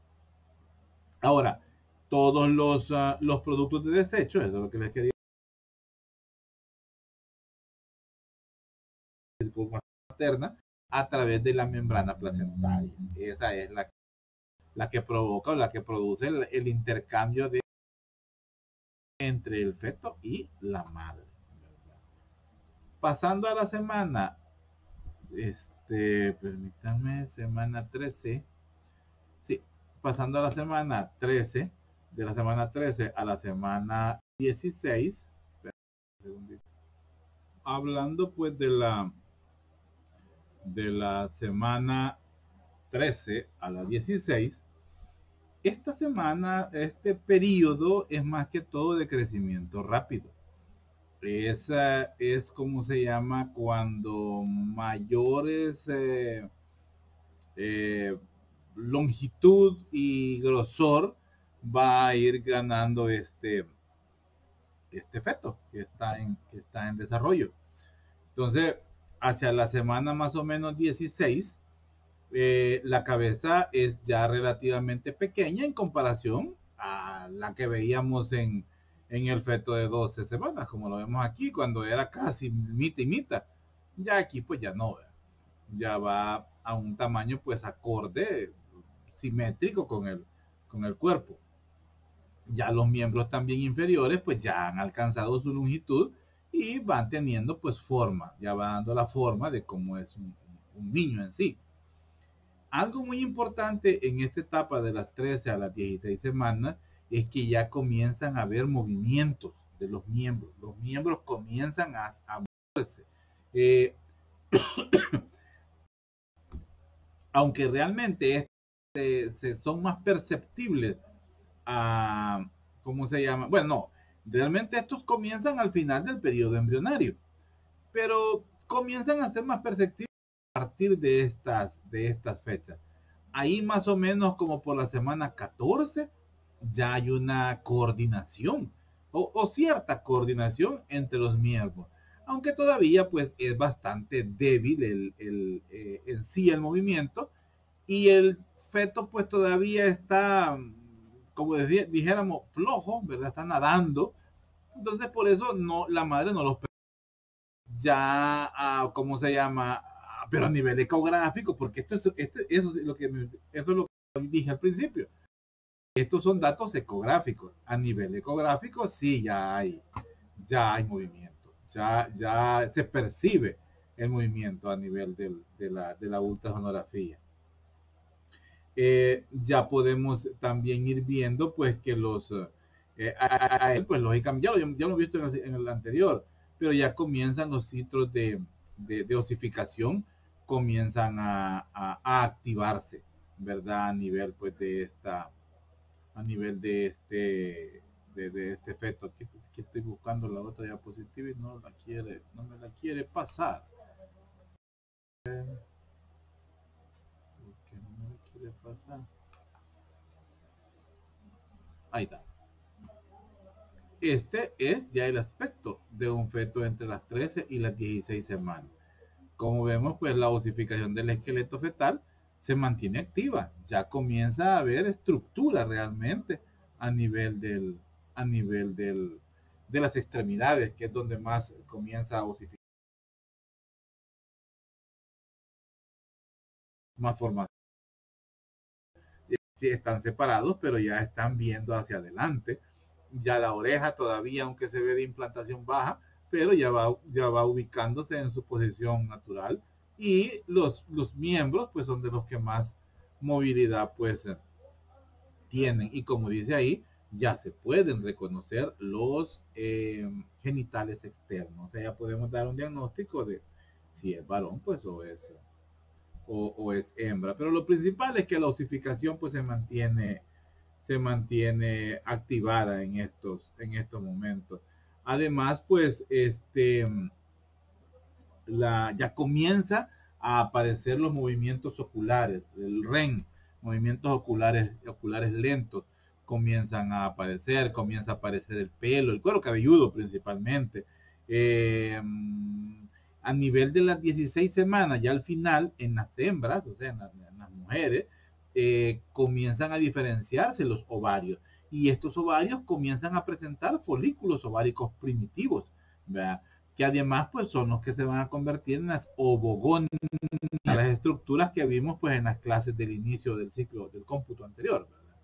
Ahora, todos los productos de desecho, eso es lo que les quería decir, por materna, a través de la membrana placentaria. Esa es la que provoca o la que produce el intercambio entre el feto y la madre. Pasando a la semana, permítanme, semana 13. Sí, pasando a la semana 13, de la semana 13 a la semana 16, hablando pues de la semana 13 a la 16, esta semana, este periodo es más que todo de crecimiento rápido. Es como se llama cuando mayores longitud y grosor va a ir ganando este feto que está en desarrollo. Entonces, hacia la semana más o menos 16, la cabeza es ya relativamente pequeña en comparación a la que veíamos en el feto de 12 semanas, como lo vemos aquí, cuando era casi mitad y mitad. Ya aquí pues ya no, ya va a un tamaño pues acorde, simétrico con el cuerpo. Ya los miembros también inferiores pues ya han alcanzado su longitud y van teniendo pues forma, ya va dando la forma de cómo es un niño en sí. Algo muy importante en esta etapa de las 13 a las 16 semanas es que ya comienzan a haber movimientos de los miembros. Los miembros comienzan a moverse. Aunque realmente son más perceptibles a, ¿cómo se llama? Bueno, no, realmente estos comienzan al final del periodo embrionario, pero comienzan a ser más perceptibles a partir de estas fechas. Ahí más o menos como por la semana 14 ya hay una coordinación o cierta coordinación entre los miembros, aunque todavía pues es bastante débil en sí el movimiento, y el feto pues todavía está, como dijéramos, flojo, ¿verdad? Está nadando. Entonces por eso la madre no los ya, ¿cómo se llama? Pero a nivel ecográfico, porque eso es lo que dije al principio. Estos son datos ecográficos. A nivel ecográfico sí ya hay movimiento. Ya se percibe el movimiento a nivel de la ultrasonografía. Ya podemos también ir viendo pues que pues lógicamente ya lo he visto en el anterior, pero ya comienzan los ciclos de osificación, comienzan a activarse, ¿verdad? A nivel pues de este efecto. Aquí estoy buscando la otra diapositiva y no me la quiere pasar. Porque no me la quiere pasar. Ahí está. Este es ya el aspecto de un feto entre las 13 y las 16 semanas. Como vemos, pues la osificación del esqueleto fetal se mantiene activa. Ya comienza a haber estructura realmente a nivel de las extremidades, que es donde más comienza a osificar. Más formación. Sí, están separados, pero ya están viendo hacia adelante. Ya la oreja todavía, aunque se ve de implantación baja, pero ya va ubicándose en su posición natural, y los miembros pues son de los que más movilidad pues tienen, y como dice ahí, ya se pueden reconocer los genitales externos. O sea, ya podemos dar un diagnóstico de si es varón pues o es hembra, pero lo principal es que la osificación pues se mantiene activada en estos momentos. Además, pues ya comienza a aparecer los movimientos oculares, el REM, movimientos oculares lentos comienzan a aparecer, comienza a aparecer el pelo, el cuero cabelludo principalmente. A nivel de las 16 semanas, ya al final, en las hembras, o sea, en las mujeres, comienzan a diferenciarse los ovarios. Y estos ovarios comienzan a presentar folículos ováricos primitivos, ¿verdad? Que además pues son los que se van a convertir en las ovogonias, las estructuras que vimos pues en las clases del inicio del ciclo del cómputo anterior, ¿verdad?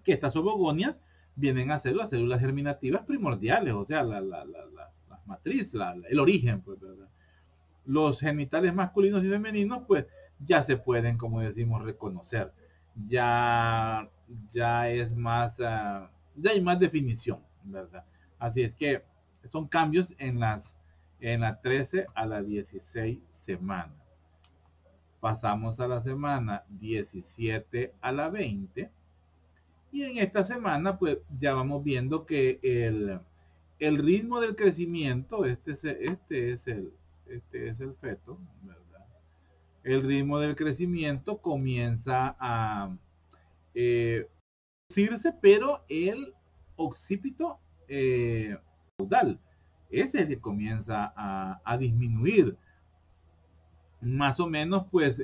Que estas ovogonias vienen a ser las células germinativas primordiales, o sea, las matrices, el origen, pues, ¿verdad? Los genitales masculinos y femeninos pues ya se pueden, como decimos, reconocer. Ya es más, ya hay más definición, ¿verdad? Así es que son cambios en la 13 a la 16 semana. Pasamos a la semana 17 a la 20. Y en esta semana, pues ya vamos viendo que el ritmo del crecimiento, este es el feto, ¿verdad? El ritmo del crecimiento comienza a reducirse, pero el occipito caudal es el que comienza a disminuir. Más o menos, pues,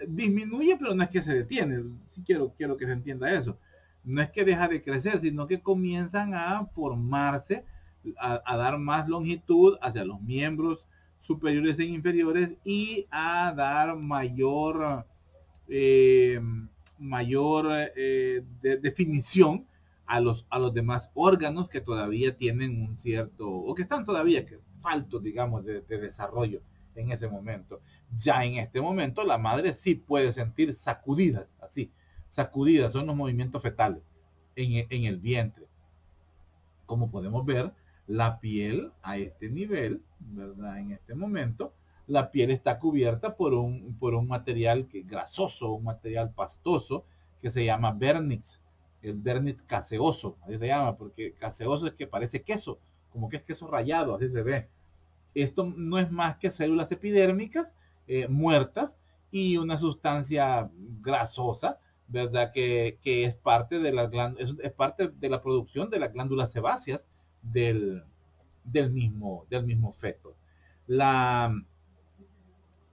disminuye, pero no es que se detiene. Sí quiero que se entienda eso. No es que deja de crecer, sino que comienzan a formarse, a dar más longitud hacia los miembros superiores e inferiores y a dar mayor definición a los demás órganos que todavía tienen un cierto, o que están todavía faltos, digamos, de desarrollo en ese momento. Ya en este momento la madre sí puede sentir sacudidas, así, sacudidas, son los movimientos fetales en el vientre. Como podemos ver, la piel a este nivel, ¿verdad? En este momento, la piel está cubierta por un material grasoso, un material pastoso que se llama vernix, el vernix caseoso, así se llama, porque caseoso es que parece queso, como que es queso rallado, así se ve. Esto no es más que células epidérmicas muertas y una sustancia grasosa, ¿verdad? Que es parte de es parte de la producción de las glándulas sebáceas del mismo feto.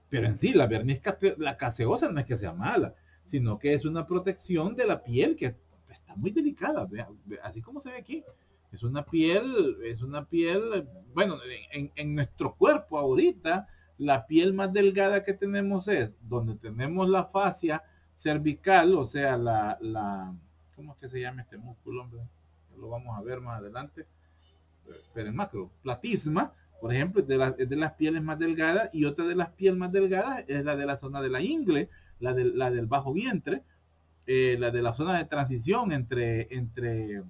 Pero en sí, la caseosa no es que sea mala, sino que es una protección de la piel que está muy delicada, así como se ve aquí. Es una piel, bueno, en nuestro cuerpo ahorita, la piel más delgada que tenemos es donde tenemos la fascia cervical, o sea, ¿cómo es que se llama este músculo, hombre? Lo vamos a ver más adelante, pero en macro, platisma, por ejemplo, es de las pieles más delgadas, y otra de las pieles más delgadas es la de la zona de la ingle, la del bajo vientre, la de la zona de transición entre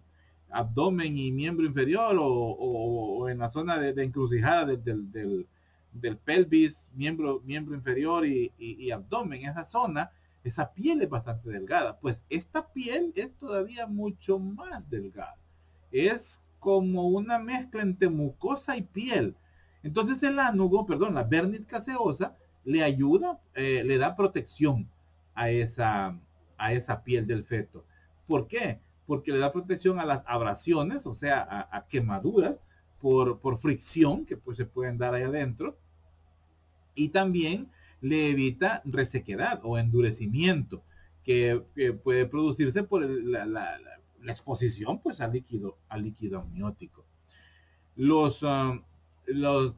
abdomen y miembro inferior, o en la zona de encrucijada del pelvis, miembro inferior y abdomen, esa zona, esa piel es bastante delgada. Pues esta piel es todavía mucho más delgada. Es como una mezcla entre mucosa y piel. Entonces el ánugo, perdón, la vernix caseosa le ayuda, le da protección a esa piel del feto. ¿Por qué? Porque le da protección a las abrasiones, o sea, a quemaduras por fricción que pues se pueden dar ahí adentro, y también le evita resequedad o endurecimiento que puede producirse por la exposición pues al líquido amniótico.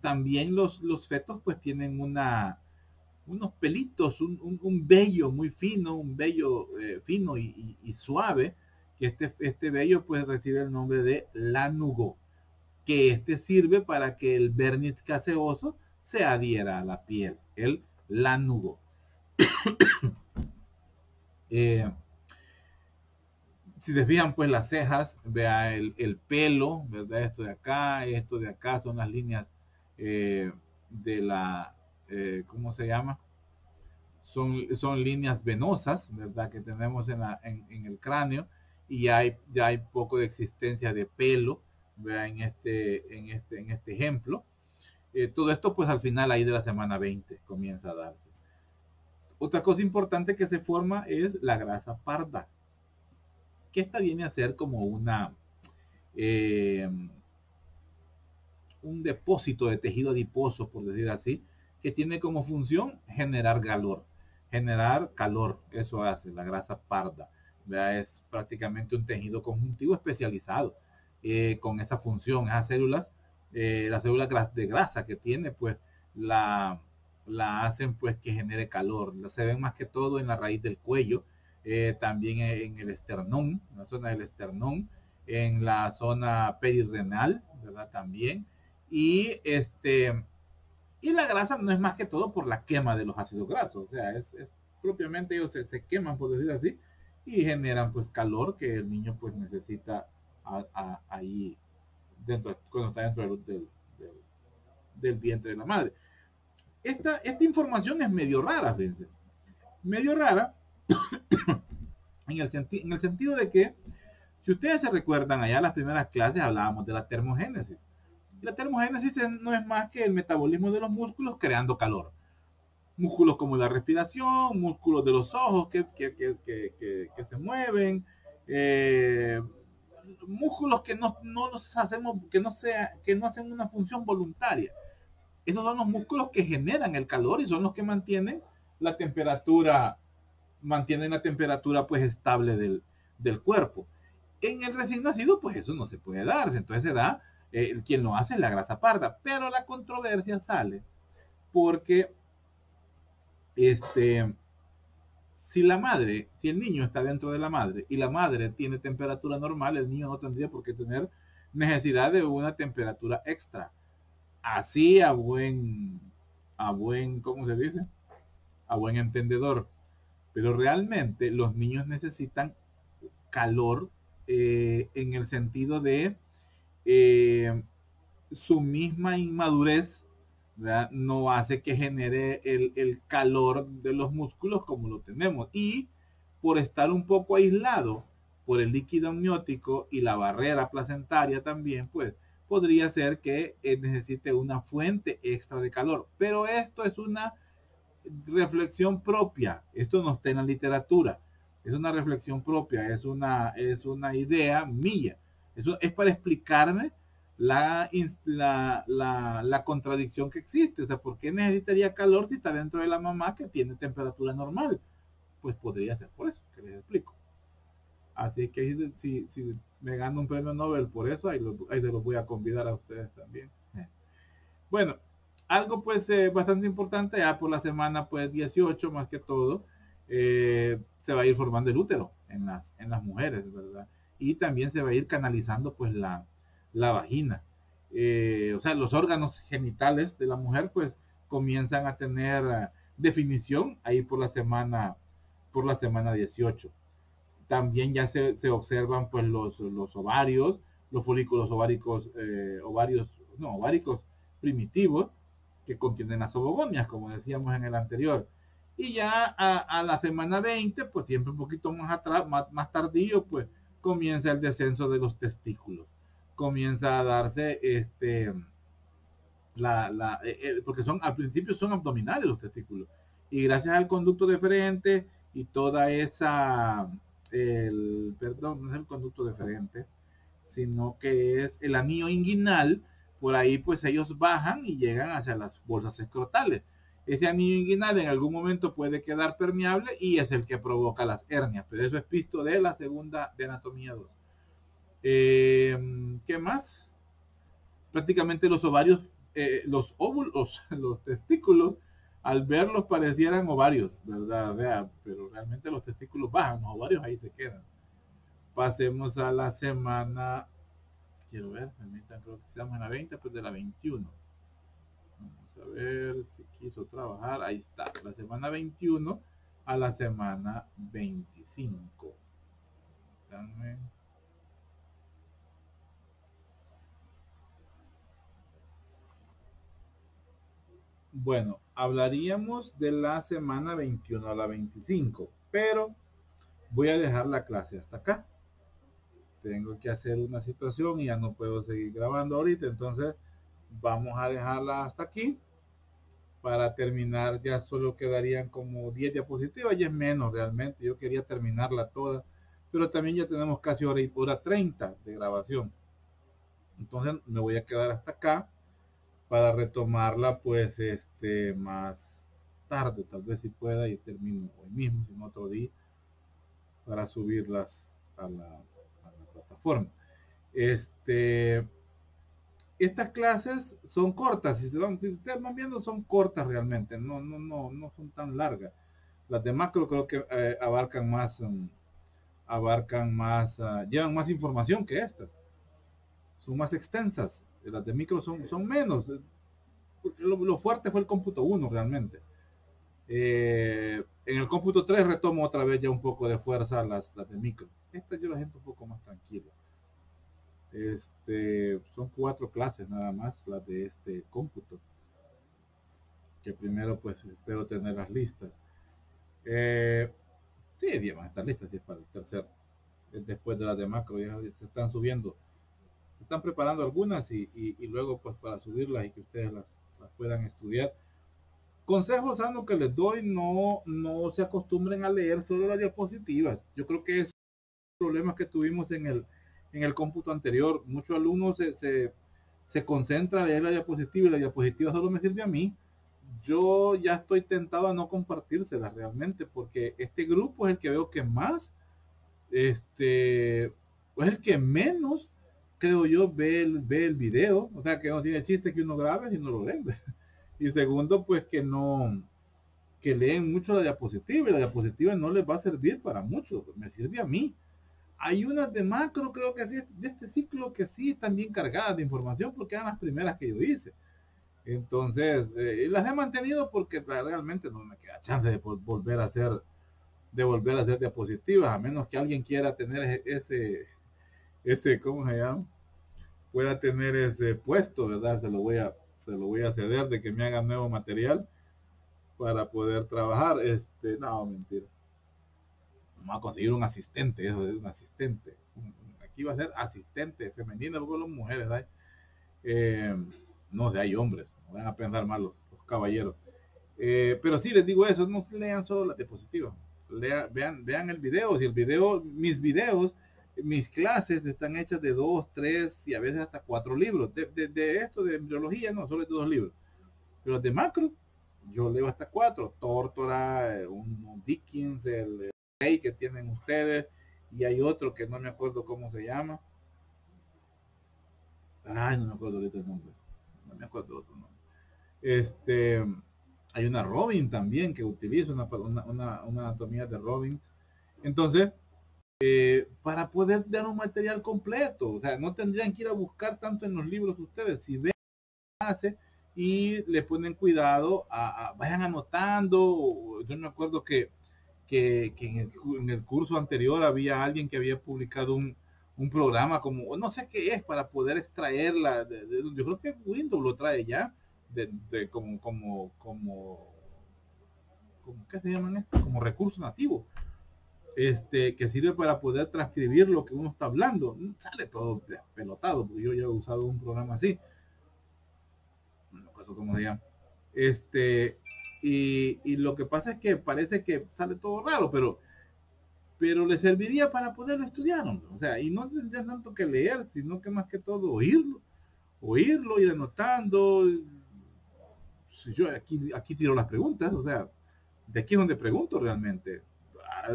También los fetos pues tienen unos pelitos, un vello muy fino, un vello fino y suave, que este vello pues recibe el nombre de lánugo, que sirve para que el vernix caseoso se adhiera a la piel, el lánugo. Si se fijan, pues las cejas, vea el pelo, ¿verdad? Esto de acá son las líneas de la, ¿cómo se llama? Son líneas venosas, ¿verdad? Que tenemos en el cráneo, y ya hay poco de existencia de pelo, vea, en este ejemplo. Todo esto pues al final ahí de la semana 20 comienza a darse. Otra cosa importante que se forma es la grasa parda, que esta viene a ser como eh, un depósito de tejido adiposo, por decir así, que tiene como función generar calor, eso hace la grasa parda. ¿Vea? Es prácticamente un tejido conjuntivo especializado con esa función, esas células, las células de grasa que tiene, pues la hacen pues que genere calor. Se ven más que todo en la raíz del cuello, también en el esternón, en la zona del esternón, en la zona perirrenal, ¿verdad? También. Y y la grasa no es más que todo por la quema de los ácidos grasos, o sea, es propiamente ellos se queman, por decir así, y generan pues calor que el niño pues necesita ahí dentro, cuando está dentro del vientre de la madre. Esta información es medio rara, fíjense. Medio rara en el sentido de que, si ustedes se recuerdan, allá en las primeras clases hablábamos de la termogénesis. Y la termogénesis no es más que el metabolismo de los músculos creando calor. Músculos como la respiración, músculos de los ojos que se mueven, músculos que no los hacemos, que no hacen una función voluntaria. Esos son los músculos que generan el calor y son los que mantienen la temperatura pues estable del cuerpo. En el recién nacido pues eso no se puede darse, entonces se da, quien lo hace es la grasa parda, pero la controversia sale porque si el niño está dentro de la madre y la madre tiene temperatura normal, el niño no tendría por qué tener necesidad de una temperatura extra. Así ¿cómo se dice? A buen entendedor. Pero realmente los niños necesitan calor en el sentido de su misma inmadurez, ¿verdad? No hace que genere el calor de los músculos como lo tenemos. Y por estar un poco aislado por el líquido amniótico y la barrera placentaria también, pues podría ser que necesite una fuente extra de calor. Pero esto es una reflexión propia. Esto no está en la literatura. Es una reflexión propia, es una idea mía. Eso es para explicarme la contradicción que existe. O sea, ¿por qué necesitaría calor si está dentro de la mamá que tiene temperatura normal? Pues podría ser por eso, que les explico. Así que si me gano un premio Nobel por eso, ahí se los voy a convidar a ustedes también. Bueno, algo pues bastante importante, ya por la semana pues 18 más que todo, se va a ir formando el útero en las mujeres, ¿verdad? Y también se va a ir canalizando pues la vagina. O sea, los órganos genitales de la mujer pues comienzan a tener definición ahí por la semana 18. También ya se observan pues los ovarios, los folículos ováricos primitivos que contienen las ovogonias, como decíamos en el anterior. Y ya a la semana 20, pues siempre un poquito más atrás, más tardío, pues comienza el descenso de los testículos. Comienza a darse porque al principio son abdominales los testículos. Y gracias al conducto deferente y toda esa, perdón, no es el conducto deferente, sino que es el anillo inguinal. Por ahí pues ellos bajan y llegan hacia las bolsas escrotales. Ese anillo inguinal en algún momento puede quedar permeable y es el que provoca las hernias, pero eso es visto de la segunda de anatomía 2. ¿Qué más? Prácticamente los ovarios, los óvulos, los testículos, al verlos parecieran ovarios, ¿verdad? Pero realmente los testículos bajan, los ovarios ahí se quedan. Pasemos a la semana, quiero ver, creo que estamos en la 20, pues de la 21. Vamos a ver si quiso trabajar, ahí está, la semana 21 a la semana 25. Dame. Bueno, hablaríamos de la semana 21 a la 25, pero voy a dejar la clase hasta acá. tengo que hacer una situación y ya no puedo seguir grabando ahorita, entonces vamos a dejarla hasta aquí. Para terminar ya solo quedarían como 10 diapositivas y es menos realmente, yo quería terminarla toda, pero también ya tenemos casi hora 30 de grabación, entonces me voy a quedar hasta acá para retomarla pues más tarde, tal vez si pueda, y termino hoy mismo, si no otro día, para subirlas a la plataforma. Estas clases son cortas, si ustedes van viendo, son cortas realmente, no son tan largas. Las de macro creo que llevan más información que estas, son más extensas. Las de micro son menos. Lo fuerte fue el cómputo 1 realmente. En el cómputo 3 retomo otra vez ya un poco de fuerza las de micro. Estas yo las siento un poco más tranquilo. Son 4 clases nada más las de este cómputo, que primero pues espero tenerlas listas. Sí, van a estar listas, para el tercero, después de las de macro ya se están subiendo, se están preparando algunas y luego pues para subirlas y que ustedes las puedan estudiar. Consejo sano que les doy: no se acostumbren a leer solo las diapositivas. Yo creo que es problemas que tuvimos en el cómputo anterior. Muchos alumnos se concentran a leer la diapositiva y la diapositiva solo me sirve a mí. Yo ya estoy tentado a no compartírselas realmente, porque este grupo es el que veo que más, es el que menos, creo yo, ve el video. O sea, que no tiene chiste que uno grabe si no lo ven. Y segundo, pues que leen mucho la diapositiva, y la diapositiva no les va a servir para mucho, me sirve a mí. Hay unas de macro, creo que de este ciclo, que sí están bien cargadas de información, porque eran las primeras que yo hice. Entonces, las he mantenido porque realmente no me queda chance de volver a hacer diapositivas, a menos que alguien quiera tener ese ¿cómo se llama? Pueda tener ese puesto, ¿verdad? Se lo voy a ceder, de que me haga nuevo material para poder trabajar. No, mentira. Vamos a conseguir un asistente, eso es un asistente. Aquí va a ser asistente femenino, luego las mujeres, ¿sabes? No sé, hay hombres, no van a pensar mal los caballeros. Pero sí, les digo eso, no lean solo las diapositivas. Vean el video. Si el video, mis clases están hechas de 2, 3 y a veces hasta 4 libros. De esto de embriología, no, solo de 2 libros. Pero los de macro, yo leo hasta 4. Tórtora, un Dickens, el que tienen ustedes, y hay otro que no me acuerdo cómo se llama. Ay, no me acuerdo ahorita el nombre. No me acuerdo otro nombre. Hay una Robin también que utiliza una anatomía de Robin. Entonces, para poder dar un material completo, o sea, no tendrían que ir a buscar tanto en los libros ustedes. Si ven, hace y le ponen cuidado, vayan anotando. Yo me acuerdo que en el curso anterior había alguien que había publicado un programa, como no sé qué es, para poder extraerla. Yo creo que Windows lo trae ya, como ¿qué se llaman esto? Como recurso nativo, que sirve para poder transcribir lo que uno está hablando. Sale todo pelotado, porque yo ya he usado un programa así, no me acuerdo cómo se llama. Y lo que pasa es que parece que sale todo raro, pero le serviría para poderlo estudiar, hombre. O sea, y no tendría tanto que leer, sino que más que todo oírlo, ir anotando. Si yo aquí tiro las preguntas, o sea, de aquí es donde pregunto realmente.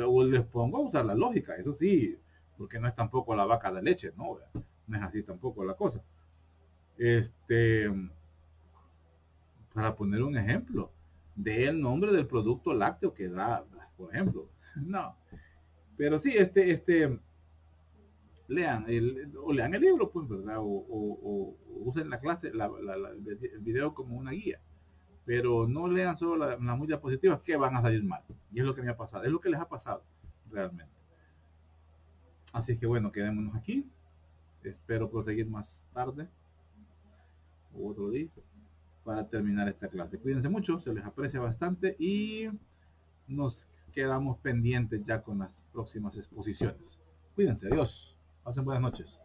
O les pongo a usar la lógica, eso sí, porque no es tampoco la vaca de leche, no es así tampoco la cosa. Para poner un ejemplo, de el nombre del producto lácteo que da, por ejemplo. No, pero sí, lean el libro, pues, ¿verdad? O usen la clase, el video como una guía, pero no lean solo las muy diapositivas, que van a salir mal. Y es lo que me ha pasado, es lo que les ha pasado realmente. Así que bueno, quedémonos aquí. Espero proseguir más tarde o otro día para terminar esta clase. Cuídense mucho, se les aprecia bastante y nos quedamos pendientes ya con las próximas exposiciones. Cuídense, adiós. Pasen buenas noches.